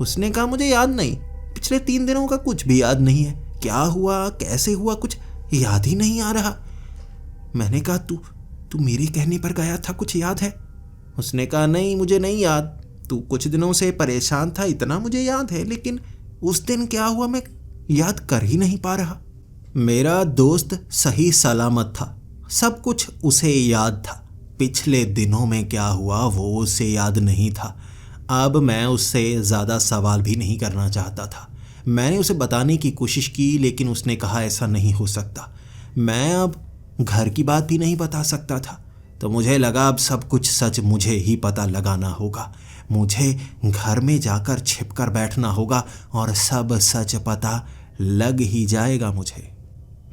उसने कहा मुझे याद नहीं, पिछले 3 दिनों का कुछ भी याद नहीं है। क्या हुआ, कैसे हुआ, कुछ याद ही नहीं आ रहा। मैंने कहा तू तू मेरे कहने पर गया था, कुछ याद है? उसने कहा नहीं, मुझे नहीं याद। तू कुछ दिनों से परेशान था, इतना मुझे याद है, लेकिन उस दिन क्या हुआ मैं याद कर ही नहीं पा रहा। मेरा दोस्त सही सलामत था, सब कुछ उसे याद था। पिछले दिनों में क्या हुआ वो उसे याद नहीं था। अब मैं उससे ज़्यादा सवाल भी नहीं करना चाहता था। मैंने उसे बताने की कोशिश की, लेकिन उसने कहा ऐसा नहीं हो सकता। मैं अब घर की बात भी नहीं बता सकता था। तो मुझे लगा अब सब कुछ सच मुझे ही पता लगाना होगा। मुझे घर में जाकर छिपकर बैठना होगा और सब सच पता लग ही जाएगा मुझे।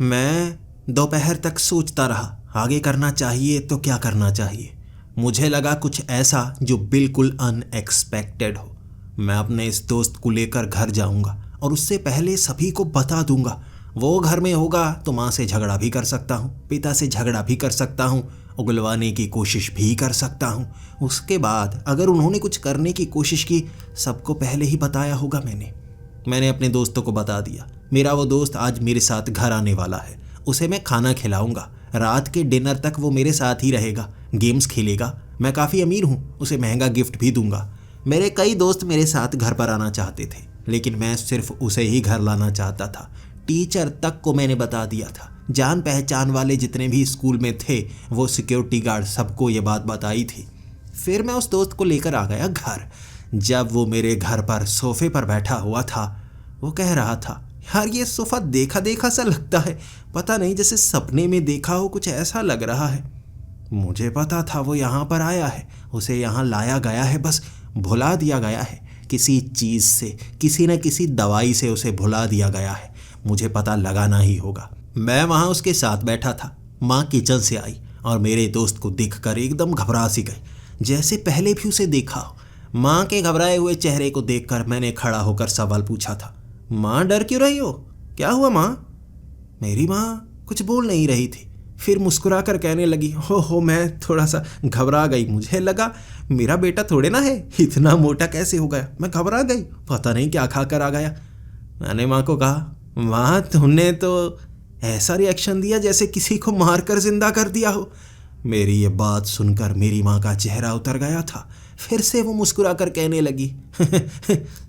मैं दोपहर तक सोचता रहा, आगे करना चाहिए तो क्या करना चाहिए। मुझे लगा कुछ ऐसा जो बिल्कुल अनएक्सपेक्टेड हो। मैं अपने इस दोस्त को लेकर घर जाऊंगा और उससे पहले सभी को बता दूंगा। वो घर में होगा तो माँ से झगड़ा भी कर सकता हूँ, पिता से झगड़ा भी कर सकता हूँ, उगलवाने की कोशिश भी कर सकता हूँ। उसके बाद अगर उन्होंने कुछ करने की कोशिश की, सबको पहले ही बताया होगा मैंने अपने दोस्तों को बता दिया। मेरा वो दोस्त आज मेरे साथ घर आने वाला है, उसे मैं खाना खिलाऊंगा, रात के डिनर तक वो मेरे साथ ही रहेगा, गेम्स खेलेगा। मैं काफ़ी अमीर हूँ, उसे महंगा गिफ्ट भी दूंगा। मेरे कई दोस्त मेरे साथ घर पर आना चाहते थे, लेकिन मैं सिर्फ उसे ही घर लाना चाहता था। टीचर तक को मैंने बता दिया था, जान पहचान वाले जितने भी स्कूल में थे, वो सिक्योरिटी गार्ड, सबको ये बात बताई थी। फिर मैं उस दोस्त को लेकर आ गया घर। जब वो मेरे घर पर सोफे पर बैठा हुआ था, वो कह रहा था, यार ये सोफ़ा देखा देखा सा लगता है, पता नहीं जैसे सपने में देखा हो, कुछ ऐसा लग रहा है। मुझे पता था वो यहाँ पर आया है, उसे यहाँ लाया गया है, बस भुला दिया गया है किसी चीज़ से, किसी न किसी दवाई से उसे भुला दिया गया है। मुझे पता लगाना ही होगा। मैं वहाँ उसके साथ बैठा था। माँ किचन से आई और मेरे दोस्त को देखकर एकदम घबरा सी गई, जैसे पहले भी उसे देखा हो। माँ के घबराए हुए चेहरे को देखकर मैंने खड़ा होकर सवाल पूछा था, माँ डर क्यों रही हो, क्या हुआ माँ? मेरी माँ कुछ बोल नहीं रही थी, फिर मुस्कुरा कर कहने लगी, हो मैं थोड़ा सा घबरा गई, मुझे लगा मेरा बेटा थोड़े ना है, इतना मोटा कैसे हो गया, मैं घबरा गई, पता नहीं क्या खा कर आ गया। मैंने माँ को कहा, माँ तुमने तो ऐसा रिएक्शन दिया जैसे किसी को मार कर जिंदा कर दिया हो। मेरी ये बात सुनकर मेरी माँ का चेहरा उतर गया था। फिर से वो मुस्कुरा कर कहने लगी,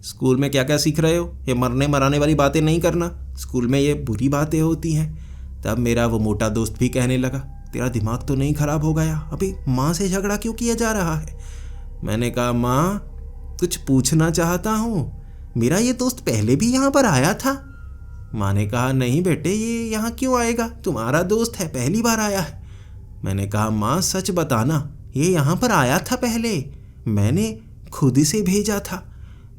स्कूल में क्या क्या सीख रहे हो, ये मरने मराने वाली बातें नहीं करना, स्कूल में ये बुरी बातें होती हैं। तब मेरा वो मोटा दोस्त भी कहने लगा, तेरा दिमाग तो नहीं खराब हो गया, अभी माँ से झगड़ा क्यों किया जा रहा है? मैंने कहा, माँ कुछ पूछना चाहता हूँ, मेरा ये दोस्त पहले भी यहाँ पर आया था। माँ ने कहा, नहीं बेटे, ये यहाँ क्यों आएगा, तुम्हारा दोस्त है, पहली बार आया है। मैंने कहा, माँ सच बताना, ये यहाँ पर आया था पहले, मैंने खुद ही से भेजा था।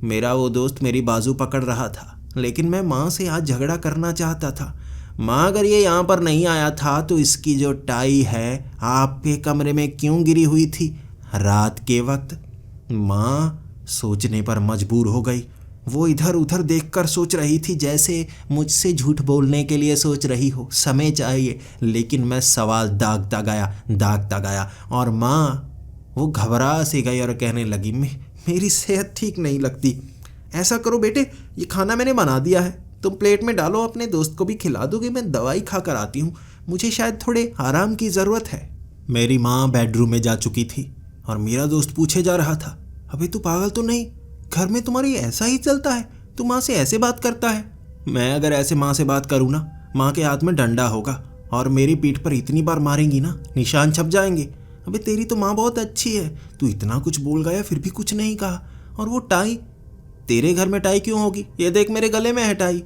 मेरा वो दोस्त मेरी बाजू पकड़ रहा था, लेकिन मैं माँ से आज झगड़ा करना चाहता था। माँ अगर ये यहाँ पर नहीं आया था तो इसकी जो टाई है आपके कमरे में क्यों गिरी हुई थी रात के वक्त? माँ सोचने पर मजबूर हो गई। वो इधर उधर देखकर सोच रही थी जैसे मुझसे झूठ बोलने के लिए सोच रही हो, समय चाहिए। लेकिन मैं सवाल दागता गया और माँ वो घबरा सी गई और कहने लगी, मेरी सेहत ठीक नहीं लगती। ऐसा करो बेटे, ये खाना मैंने बना दिया है, तुम प्लेट में डालो, अपने दोस्त को भी खिला दोगे, मैं दवाई खा कर आती हूँ, मुझे शायद थोड़े आराम की ज़रूरत है। मेरी माँ बेडरूम में जा चुकी थी और मेरा दोस्त पूछे जा रहा था, अबे तू पागल तो नहीं, घर में तुम्हारी ऐसा ही चलता है, तू माँ से ऐसे बात करता है? मैं अगर ऐसे माँ से बात करूँ ना, माँ के हाथ में डंडा होगा और मेरी पीठ पर इतनी बार मारेंगी ना, निशान छप जाएंगे। अबे तेरी तो माँ बहुत अच्छी है, तू इतना कुछ बोल गया फिर भी कुछ नहीं कहा। और वो टाई, तेरे घर में टाई क्यों होगी, ये देख मेरे गले में है टाई।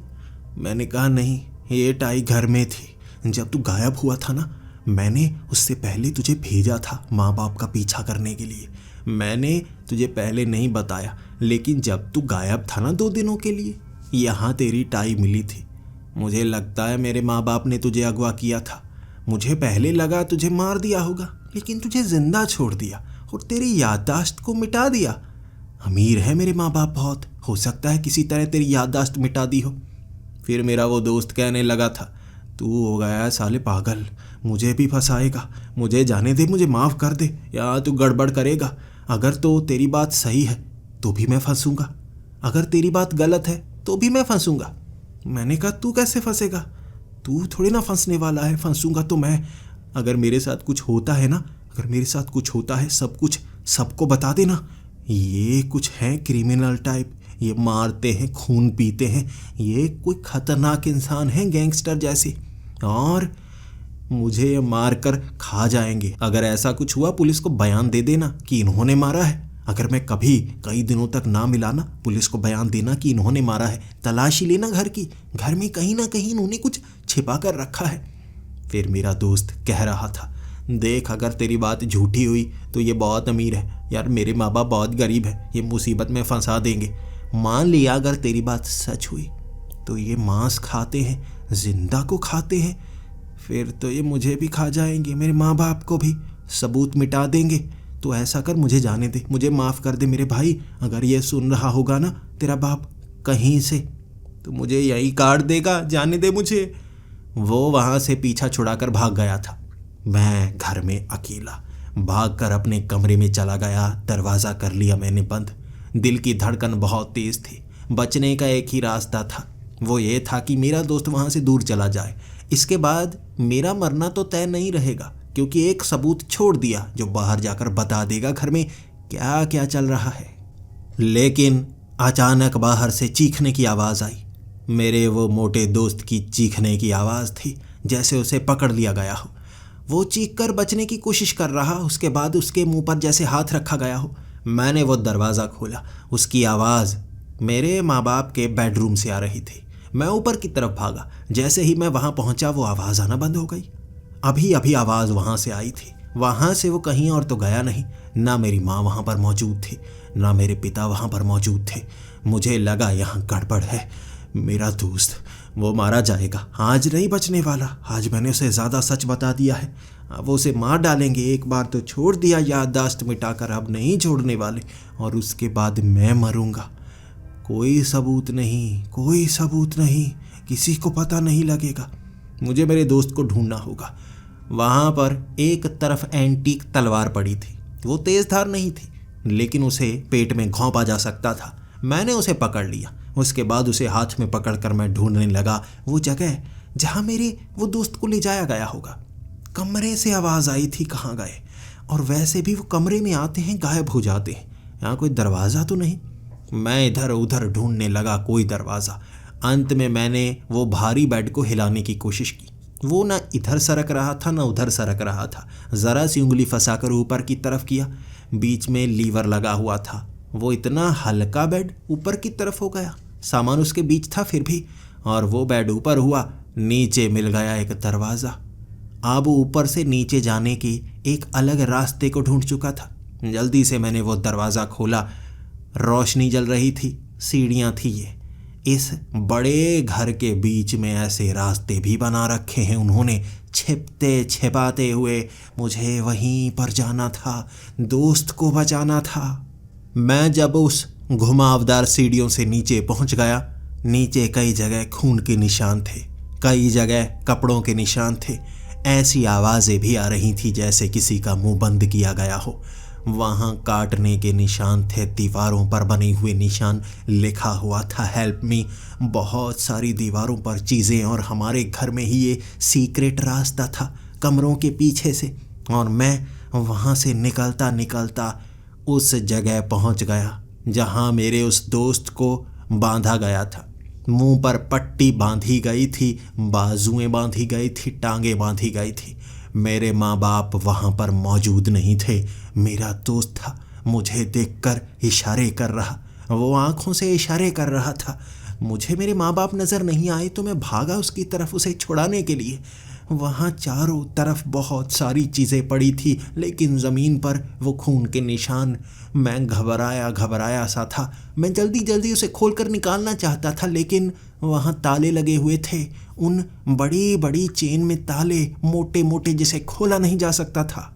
मैंने कहा, नहीं, ये टाई घर में थी, जब तू गायब हुआ था ना, मैंने उससे पहले तुझे भेजा था माँ बाप का पीछा करने के लिए। मैंने तुझे पहले नहीं बताया, लेकिन जब तू गायब था ना 2 दिनों के लिए, यहाँ तेरी टाई मिली थी। मुझे लगता है मेरे माँ बाप ने तुझे अगवा किया था। मुझे पहले लगा तुझे मार दिया होगा, लेकिन तुझे जिंदा छोड़ दिया और तेरी याददाश्त को मिटा दिया। अमीर है मेरे माँ बाप बहुत, हो सकता है किसी तरह तेरी याददाश्त मिटा दी हो। फिर मेरा वो दोस्त कहने लगा था, तू हो गया साले पागल, मुझे भी फंसाएगा, मुझे जाने दे, मुझे माफ़ कर दे, या तू गड़बड़ करेगा। अगर तो तेरी बात सही है तो भी मैं फंसूंगा, अगर तेरी बात गलत है तो भी मैं फंसूंगा। मैंने कहा, तू कैसे फंसेगा, तू थोड़ी ना फंसने वाला है, फंसूंगा तो मैं। अगर मेरे साथ कुछ होता है ना, अगर मेरे साथ कुछ होता है, सब कुछ सबको बता देना। ये कुछ है क्रिमिनल टाइप, ये मारते हैं, खून पीते हैं, ये कोई खतरनाक इंसान है गैंगस्टर जैसे, और मुझे ये मार कर खा जाएंगे। अगर ऐसा कुछ हुआ पुलिस को बयान दे देना कि इन्होंने मारा है। अगर मैं कभी कई दिनों तक ना मिला ना, पुलिस को बयान देना कि इन्होंने मारा है। तलाशी लेना घर की, घर में कहीं ना कहीं इन्होंने कुछ छिपा कर रखा है। फिर मेरा दोस्त कह रहा था, देख अगर तेरी बात झूठी हुई तो ये बहुत अमीर है यार, मेरे माँ बाप बहुत गरीब है, ये मुसीबत में फंसा देंगे। मान लिया अगर तेरी बात सच हुई तो ये मांस खाते हैं, जिंदा को खाते हैं, फिर तो ये मुझे भी खा जाएंगे, मेरे माँ बाप को भी, सबूत मिटा देंगे। तो ऐसा कर, मुझे जाने दे, मुझे माफ़ कर दे मेरे भाई। अगर ये सुन रहा होगा ना तेरा बाप कहीं से, तो मुझे यहीं काट देगा, जाने दे मुझे। वो वहाँ से पीछा छुड़ाकर भाग गया था। मैं घर में अकेला भागकर अपने कमरे में चला गया। दरवाज़ा कर लिया मैंने बंद। दिल की धड़कन बहुत तेज़ थी। बचने का एक ही रास्ता था, वो ये था कि मेरा दोस्त वहाँ से दूर चला जाए। इसके बाद मेरा मरना तो तय नहीं रहेगा, क्योंकि एक सबूत छोड़ दिया जो बाहर जाकर बता देगा घर में क्या क्या चल रहा है। लेकिन अचानक बाहर से चीखने की आवाज़ आई। मेरे वो मोटे दोस्त की चीखने की आवाज़ थी, जैसे उसे पकड़ लिया गया हो। वो चीख कर बचने की कोशिश कर रहा, उसके बाद उसके मुंह पर जैसे हाथ रखा गया हो। मैंने वो दरवाज़ा खोला। उसकी आवाज़ मेरे माँ बाप के बेडरूम से आ रही थी। मैं ऊपर की तरफ भागा। जैसे ही मैं वहाँ पहुँचा वो आवाज़ आना बंद हो गई। अभी अभी आवाज़ वहाँ से आई थी, वहाँ से वो कहीं और तो गया नहीं। ना मेरी माँ वहाँ पर मौजूद थी, ना मेरे पिता वहाँ पर मौजूद थे। मुझे लगा यहाँ गड़बड़ है। मेरा दोस्त वो मारा जाएगा, आज नहीं बचने वाला। आज मैंने उसे ज़्यादा सच बता दिया है, अब वो उसे मार डालेंगे। एक बार तो छोड़ दिया याददाश्त मिटाकर, अब नहीं छोड़ने वाले, और उसके बाद मैं मरूंगा। कोई सबूत नहीं, कोई सबूत नहीं, किसी को पता नहीं लगेगा। मुझे मेरे दोस्त को ढूंढना होगा। वहाँ पर एक तरफ एंटीक तलवार पड़ी थी। वो तेज़ धार नहीं थी, लेकिन उसे पेट में घोंपा जा सकता था। मैंने उसे पकड़ लिया। उसके बाद उसे हाथ में पकड़कर मैं ढूंढने लगा वो जगह जहाँ मेरे वो दोस्त को ले जाया गया होगा। कमरे से आवाज़ आई थी, कहाँ गए? और वैसे भी वो कमरे में आते हैं गायब हो जाते हैं। यहाँ कोई दरवाज़ा तो नहीं। मैं इधर उधर ढूंढने लगा, कोई दरवाज़ा। अंत में मैंने वो भारी बेड को हिलाने की कोशिश की। वो ना इधर सरक रहा था, ना उधर सरक रहा था। ज़रा सी उंगली फंसाकर ऊपर की तरफ किया, बीच में लीवर लगा हुआ था। वो इतना हल्का बेड ऊपर की तरफ हो गया। सामान उसके बीच था फिर भी, और वो बेड ऊपर हुआ। नीचे मिल गया एक दरवाज़ा। अब ऊपर से नीचे जाने की एक अलग रास्ते को ढूंढ चुका था। जल्दी से मैंने वो दरवाज़ा खोला। रोशनी जल रही थी, सीढ़ियाँ थी। ये इस बड़े घर के बीच में ऐसे रास्ते भी बना रखे हैं उन्होंने, छिपते छिपाते हुए। मुझे वहीं पर जाना था, दोस्त को बचाना था। मैं जब उस घुमावदार सीढ़ियों से नीचे पहुंच गया, नीचे कई जगह खून के निशान थे, कई जगह कपड़ों के निशान थे। ऐसी आवाज़ें भी आ रही थी जैसे किसी का मुंह बंद किया गया हो। वहाँ काटने के निशान थे, दीवारों पर बने हुए निशान, लिखा हुआ था हेल्प मी। बहुत सारी दीवारों पर चीज़ें, और हमारे घर में ही ये सीक्रेट रास्ता था कमरों के पीछे से। और मैं वहाँ से निकलता निकलता उस जगह पहुँच गया जहाँ मेरे उस दोस्त को बांधा गया था। मुंह पर पट्टी बांधी गई थी, बाजुएं बांधी गई थी, टांगें बांधी गई थी। मेरे माँ बाप वहाँ पर मौजूद नहीं थे। मेरा दोस्त था, मुझे देखकर इशारे कर रहा, वो आँखों से इशारे कर रहा था। मुझे मेरे माँ बाप नज़र नहीं आए तो मैं भागा उसकी तरफ, उसे छुड़ाने के लिए। वहाँ चारों तरफ बहुत सारी चीज़ें पड़ी थी, लेकिन ज़मीन पर वो खून के निशान। मैं घबराया घबराया सा था। मैं जल्दी जल्दी उसे खोलकर निकालना चाहता था, लेकिन वहाँ ताले लगे हुए थे। उन बड़ी बड़ी चेन में ताले, मोटे मोटे, जिसे खोला नहीं जा सकता था।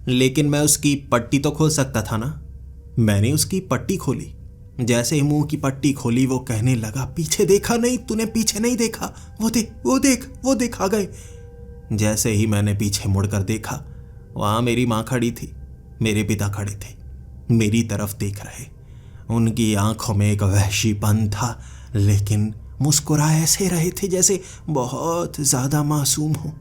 लेकिन मैं उसकी पट्टी तो खोल सकता था ना। मैंने उसकी पट्टी खोली। जैसे ही मुंह की पट्टी खोली वो कहने लगा, पीछे देखा नहीं तूने? पीछे नहीं देखा? वो देख वो देख वो देख, आ गए। जैसे ही मैंने पीछे मुड़कर देखा, वहाँ मेरी माँ खड़ी थी, मेरे पिता खड़े थे, मेरी तरफ देख रहे। उनकी आंखों में एक वहशीपन था, लेकिन मुस्कुरा ऐसे रहे थे जैसे बहुत ज़्यादा मासूम हो।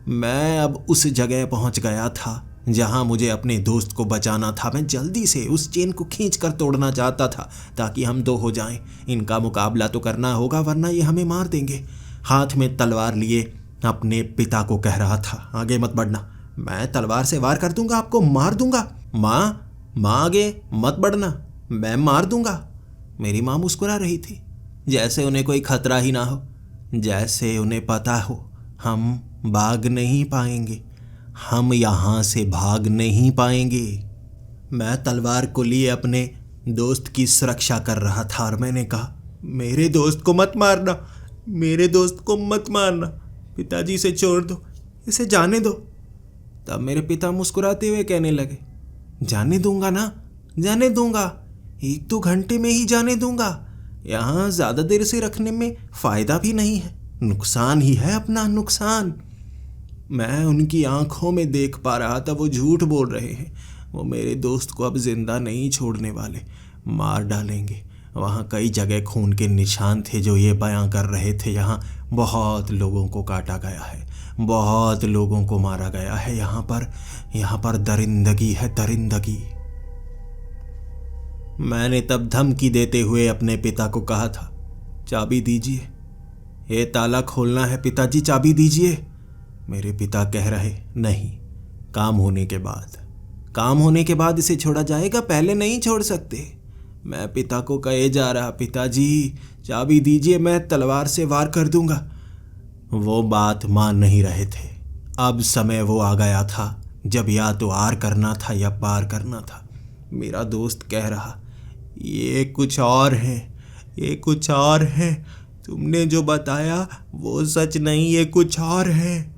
मैं अब उस जगह पहुंच गया था जहां मुझे अपने दोस्त को बचाना था। मैं जल्दी से उस चेन को खींच कर तोड़ना चाहता था ताकि हम दो हो जाएं। इनका मुकाबला तो करना होगा वरना ये हमें मार देंगे। हाथ में तलवार लिए अपने पिता को कह रहा था, आगे मत बढ़ना, मैं तलवार से वार कर दूंगा, आपको मार दूंगा। माँ आगे मत बढ़ना, मैं मार दूंगा। मेरी माँ मुस्कुरा रही थी, जैसे उन्हें कोई खतरा ही ना हो, जैसे उन्हें पता हो हम भाग नहीं पाएंगे, हम यहाँ से भाग नहीं पाएंगे। मैं तलवार को लिए अपने दोस्त की सुरक्षा कर रहा था और मैंने कहा, मेरे दोस्त को मत मारना, मेरे दोस्त को मत मारना, पिताजी से छोड़ दो, इसे जाने दो। तब मेरे पिता मुस्कुराते हुए कहने लगे, जाने दूंगा ना, जाने दूंगा, 1-2 घंटे में ही जाने दूंगा। यहाँ ज़्यादा देर से रखने में फ़ायदा भी नहीं है, नुकसान ही है, अपना नुकसान। मैं उनकी आंखों में देख पा रहा था वो झूठ बोल रहे हैं। वो मेरे दोस्त को अब जिंदा नहीं छोड़ने वाले, मार डालेंगे। वहाँ कई जगह खून के निशान थे जो ये बयां कर रहे थे, यहाँ बहुत लोगों को काटा गया है, बहुत लोगों को मारा गया है। यहाँ पर दरिंदगी है, दरिंदगी। मैंने तब धमकी देते हुए अपने पिता को कहा था, चाबी दीजिए, ये ताला खोलना है पिताजी, चाबी दीजिए। मेरे पिता कह रहे, नहीं, काम होने के बाद इसे छोड़ा जाएगा, पहले नहीं छोड़ सकते। मैं पिता को कहे जा रहा, पिताजी चाबी दीजिए, मैं तलवार से वार कर दूंगा। वो बात मान नहीं रहे थे। अब समय वो आ गया था जब या तो आर करना था या पार करना था। मेरा दोस्त कह रहा, ये कुछ और है, ये कुछ और है, तुमने जो बताया वो सच नहीं, ये कुछ और है।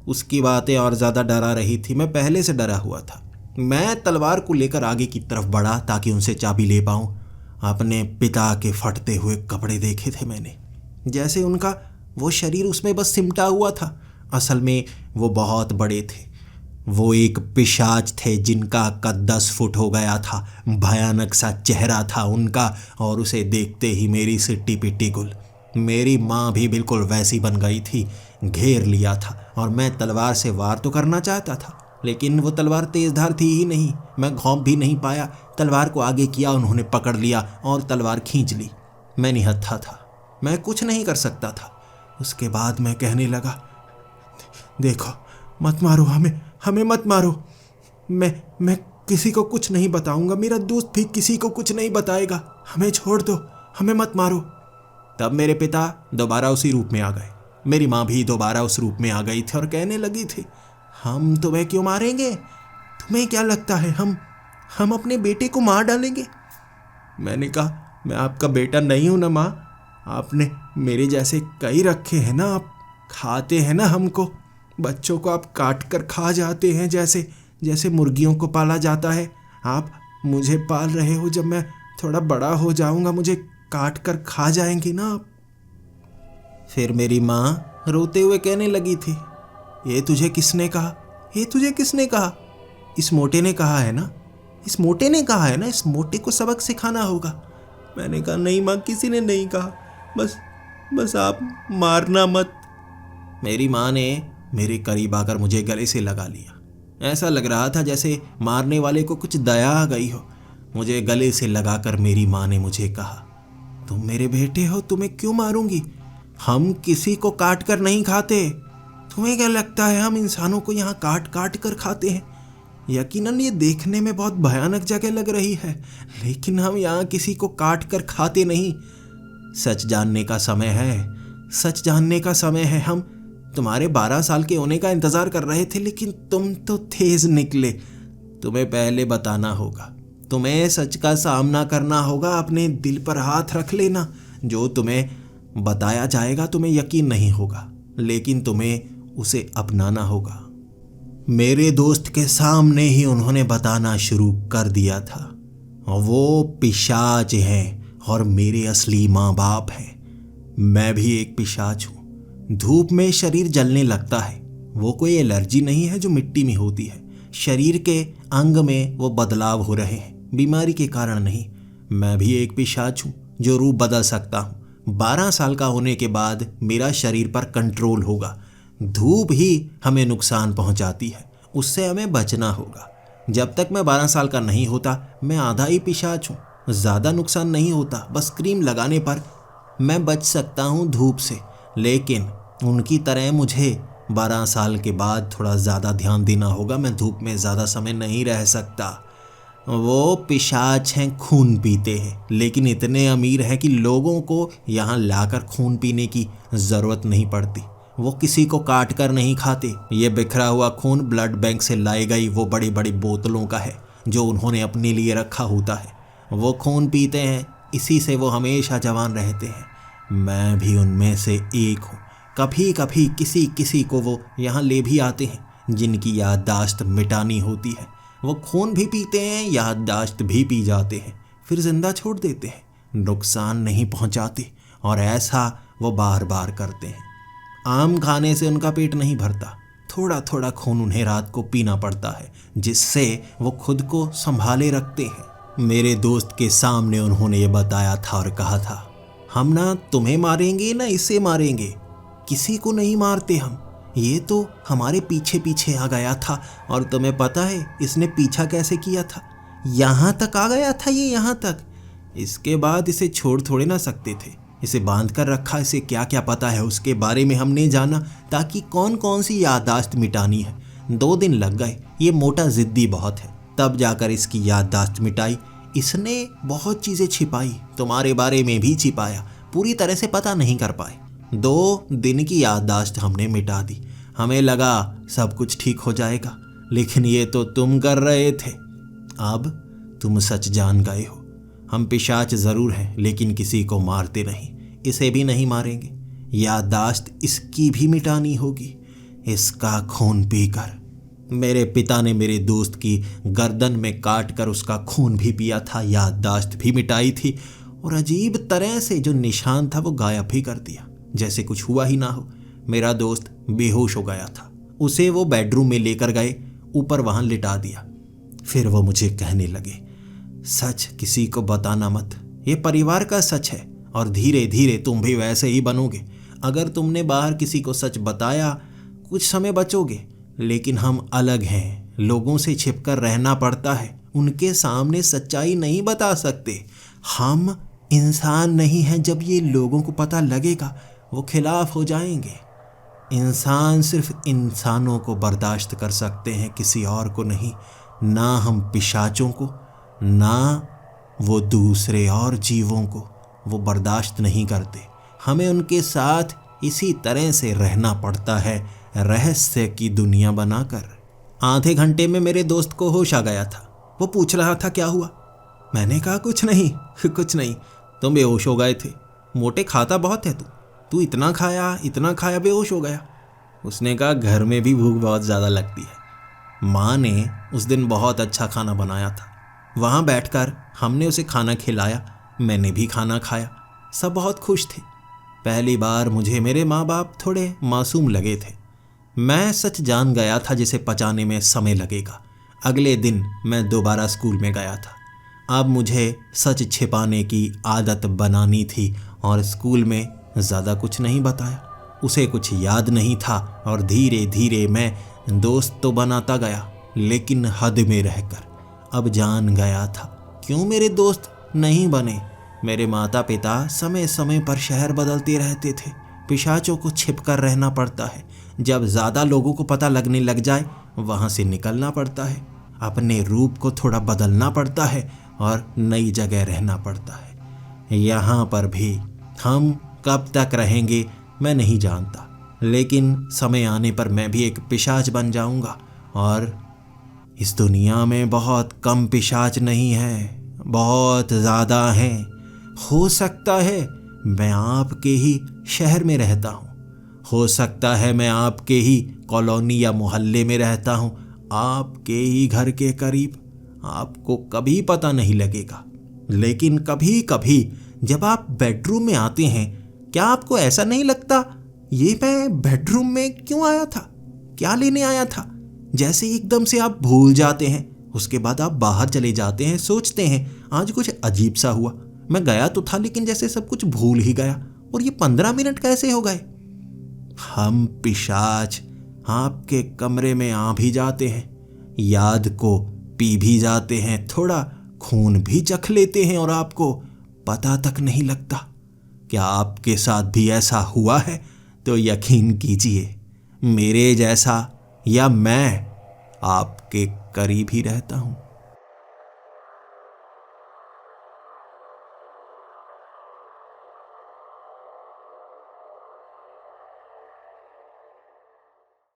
उसकी बातें और ज़्यादा डरा रही थी, मैं पहले से डरा हुआ था। मैं तलवार को लेकर आगे की तरफ बढ़ा ताकि उनसे चाबी ले पाऊँ। अपने पिता के फटते हुए कपड़े देखे थे मैंने, जैसे उनका वो शरीर उसमें बस सिमटा हुआ था। असल में वो बहुत बड़े थे, वो एक पिशाच थे जिनका कद 10 फुट हो गया था। भयानक सा चेहरा था उनका और उसे देखते ही मेरी सिट्टी पिट्टी गुल। मेरी माँ भी बिल्कुल वैसी बन गई थी, घेर लिया था और मैं तलवार से वार तो करना चाहता था, लेकिन वो तलवार तेज़धार थी ही नहीं। मैं घौंप भी नहीं पाया। तलवार को आगे किया, उन्होंने पकड़ लिया और तलवार खींच ली। मैं निहत्था था, मैं कुछ नहीं कर सकता था। उसके बाद मैं कहने लगा, देखो मत मारो, हमें मत मारो, मैं किसी को कुछ नहीं बताऊंगा, मेरा दोस्त भी किसी को कुछ नहीं बताएगा, हमें छोड़ दो, हमें मत मारो। तब मेरे पिता दोबारा उसी रूप में आ गए, मेरी माँ भी दोबारा उस रूप में आ गई थी और कहने लगी थी, हम तुम्हें क्यों मारेंगे, तुम्हें क्या लगता है हम अपने बेटे को मार डालेंगे। मैंने कहा, मैं आपका बेटा नहीं हूं ना माँ, आपने मेरे जैसे कई रखे हैं ना, आप खाते हैं ना हमको, बच्चों को आप काट कर खा जाते हैं जैसे मुर्गियों को पाला जाता है। आप मुझे पाल रहे हो, जब मैं थोड़ा बड़ा हो जाऊंगा मुझे काट कर खा जाएंगे ना आप। फिर मेरी माँ रोते हुए कहने लगी थी, ये तुझे किसने कहा, ये तुझे किसने कहा, इस मोटे ने कहा है ना, इस मोटे ने कहा है ना, इस मोटे को सबक सिखाना होगा। मैंने कहा, नहीं माँ, किसी ने नहीं कहा, बस आप मारना मत। मेरी माँ ने मेरे करीब आकर मुझे गले से लगा लिया। ऐसा लग रहा था जैसे मारने वाले को कुछ दया आ गई हो। मुझे गले से लगाकर मेरी माँ ने मुझे कहा, तुम मेरे बेटे हो, तुम्हें क्यों मारूंगी, हम किसी को काट कर नहीं खाते। तुम्हें क्या लगता है हम इंसानों को यहाँ काट काट कर खाते हैं? यकीनन ये देखने में बहुत भयानक जगह लग रही है, लेकिन हम यहाँ किसी को काट कर खाते नहीं। सच जानने का समय है, सच जानने का समय है। हम तुम्हारे 12 साल के होने का इंतजार कर रहे थे, लेकिन तुम तो तेज निकले। तुम्हें पहले बताना होगा, तुम्हें सच का सामना करना होगा। अपने दिल पर हाथ रख लेना, जो तुम्हें बताया जाएगा तुम्हें यकीन नहीं होगा, लेकिन तुम्हें उसे अपनाना होगा। मेरे दोस्त के सामने ही उन्होंने बताना शुरू कर दिया था। वो पिशाच हैं और मेरे असली माँ बाप हैं। मैं भी एक पिशाच हूँ। धूप में शरीर जलने लगता है, वो कोई एलर्जी नहीं है जो मिट्टी में होती है। शरीर के अंग में वो बदलाव हो रहे हैं, बीमारी के कारण नहीं। मैं भी एक पिशाच हूँ जो रूप बदल सकता हूँ। 12 साल का होने के बाद मेरा शरीर पर कंट्रोल होगा। धूप ही हमें नुकसान पहुंचाती है, उससे हमें बचना होगा। जब तक मैं 12 साल का नहीं होता मैं आधा ही पिशाच हूँ। ज़्यादा नुकसान नहीं होता, बस क्रीम लगाने पर मैं बच सकता हूँ धूप से। लेकिन उनकी तरह मुझे 12 साल के बाद थोड़ा ज़्यादा ध्यान देना होगा। मैं धूप में ज़्यादा समय नहीं रह सकता। वो पिशाच हैं, खून पीते हैं, लेकिन इतने अमीर हैं कि लोगों को यहाँ लाकर खून पीने की ज़रूरत नहीं पड़ती। वो किसी को काट कर नहीं खाते। ये बिखरा हुआ खून ब्लड बैंक से लाई गई वो बड़ी बड़ी बोतलों का है जो उन्होंने अपने लिए रखा होता है। वो खून पीते हैं, इसी से वो हमेशा जवान रहते हैं। मैं भी उनमें से एक हूँ। कभी कभी किसी किसी को वो यहाँ ले भी आते हैं जिनकी याददाश्त मिटानी होती है। वो खून भी पीते हैं, याददाश्त भी पी जाते हैं, फिर जिंदा छोड़ देते हैं, नुकसान नहीं पहुँचाते। और ऐसा वो बार बार करते हैं। आम खाने से उनका पेट नहीं भरता, थोड़ा थोड़ा खून उन्हें रात को पीना पड़ता है, जिससे वो खुद को संभाले रखते हैं। मेरे दोस्त के सामने उन्होंने ये बताया था और कहा था, हम ना तुम्हें मारेंगे ना इसे मारेंगे, किसी को नहीं मारते हम। ये तो हमारे पीछे पीछे आ गया था और तुम्हें पता है इसने पीछा कैसे किया था, यहाँ तक आ गया था ये, यहाँ तक। इसके बाद इसे छोड़ थोड़े ना सकते थे, इसे बांध कर रखा। इसे क्या क्या पता है उसके बारे में हमने जाना, ताकि कौन कौन सी याददाश्त मिटानी है। 2 दिन लग गए, ये मोटा जिद्दी बहुत है, तब जाकर इसकी याददाश्त मिटाई। इसने बहुत चीज़ें छिपाई, तुम्हारे बारे में भी छिपाया, पूरी तरह से पता नहीं कर पाए। 2 दिन की याददाश्त हमने मिटा दी। हमें लगा सब कुछ ठीक हो जाएगा, लेकिन ये तो तुम कर रहे थे। अब तुम सच जान गए हो। हम पिशाच ज़रूर हैं, लेकिन किसी को मारते नहीं, इसे भी नहीं मारेंगे। याददाश्त इसकी भी मिटानी होगी, इसका खून पीकर। मेरे पिता ने मेरे दोस्त की गर्दन में काट कर उसका खून भी पिया था, याददाश्त भी मिटाई थी, और अजीब तरह से जो निशान था वो गायब भी कर दिया, जैसे कुछ हुआ ही ना हो। मेरा दोस्त बेहोश हो गया था, उसे वो बेडरूम में लेकर गए, ऊपर वहाँ लिटा दिया। फिर वो मुझे कहने लगे, सच किसी को बताना मत, ये परिवार का सच है, और धीरे धीरे तुम भी वैसे ही बनोगे। अगर तुमने बाहर किसी को सच बताया कुछ समय बचोगे, लेकिन हम अलग हैं, लोगों से छिपकर रहना पड़ता है, उनके सामने सच्चाई नहीं बता सकते। हम इंसान नहीं हैं, जब ये लोगों को पता लगेगा वो खिलाफ हो जाएंगे। इंसान सिर्फ इंसानों को बर्दाश्त कर सकते हैं, किसी और को नहीं। ना हम पिशाचों को, ना वो दूसरे और जीवों को वो बर्दाश्त नहीं करते। हमें उनके साथ इसी तरह से रहना पड़ता है, रहस्य की दुनिया बनाकर। आधे घंटे में मेरे दोस्त को होश आ गया था। वो पूछ रहा था क्या हुआ। मैंने कहा कुछ नहीं कुछ नहीं, तुम बेहोश हो गए थे, मोटे खाता बहुत है तू इतना खाया बेहोश हो गया। उसने कहा घर में भी भूख बहुत ज़्यादा लगती है, माँ ने उस दिन बहुत अच्छा खाना बनाया था। वहाँ बैठकर हमने उसे खाना खिलाया, मैंने भी खाना खाया, सब बहुत खुश थे। पहली बार मुझे मेरे माँ बाप थोड़े मासूम लगे थे। मैं सच जान गया था जिसे पचाने में समय लगेगा। अगले दिन मैं दोबारा स्कूल में गया था। अब मुझे सच छिपाने की आदत बनानी थी, और स्कूल में ज़्यादा कुछ नहीं बताया। उसे कुछ याद नहीं था, और धीरे धीरे मैं दोस्त तो बनाता गया, लेकिन हद में रहकर। अब जान गया था क्यों मेरे दोस्त नहीं बने। मेरे माता पिता समय समय पर शहर बदलते रहते थे। पिशाचों को छिपकर रहना पड़ता है, जब ज़्यादा लोगों को पता लगने लग जाए वहाँ से निकलना पड़ता है, अपने रूप को थोड़ा बदलना पड़ता है और नई जगह रहना पड़ता है। यहाँ पर भी हम कब तक रहेंगे मैं नहीं जानता, लेकिन समय आने पर मैं भी एक पिशाच बन जाऊँगा। और इस दुनिया में बहुत कम पिशाच नहीं है, बहुत ज़्यादा हैं। हो सकता है मैं आपके ही शहर में रहता हूँ, हो सकता है मैं आपके ही कॉलोनी या मोहल्ले में रहता हूँ, आपके ही घर के करीब। आपको कभी पता नहीं लगेगा, लेकिन कभी कभी जब आप बेडरूम में आते हैं, क्या आपको ऐसा नहीं लगता ये मैं बेडरूम में क्यों आया था, क्या लेने आया था? जैसे एकदम से आप भूल जाते हैं, उसके बाद आप बाहर चले जाते हैं, सोचते हैं आज कुछ अजीब सा हुआ, मैं गया तो था लेकिन जैसे सब कुछ भूल ही गया, और ये 15 मिनट कैसे हो गए। हम पिशाच आपके कमरे में आ भी जाते हैं, याद को पी भी जाते हैं, थोड़ा खून भी चख लेते हैं और आपको पता तक नहीं लगता। क्या आपके साथ भी ऐसा हुआ है? तो यकीन कीजिए, मेरे जैसा या मैं आपके करीब ही रहता हूं।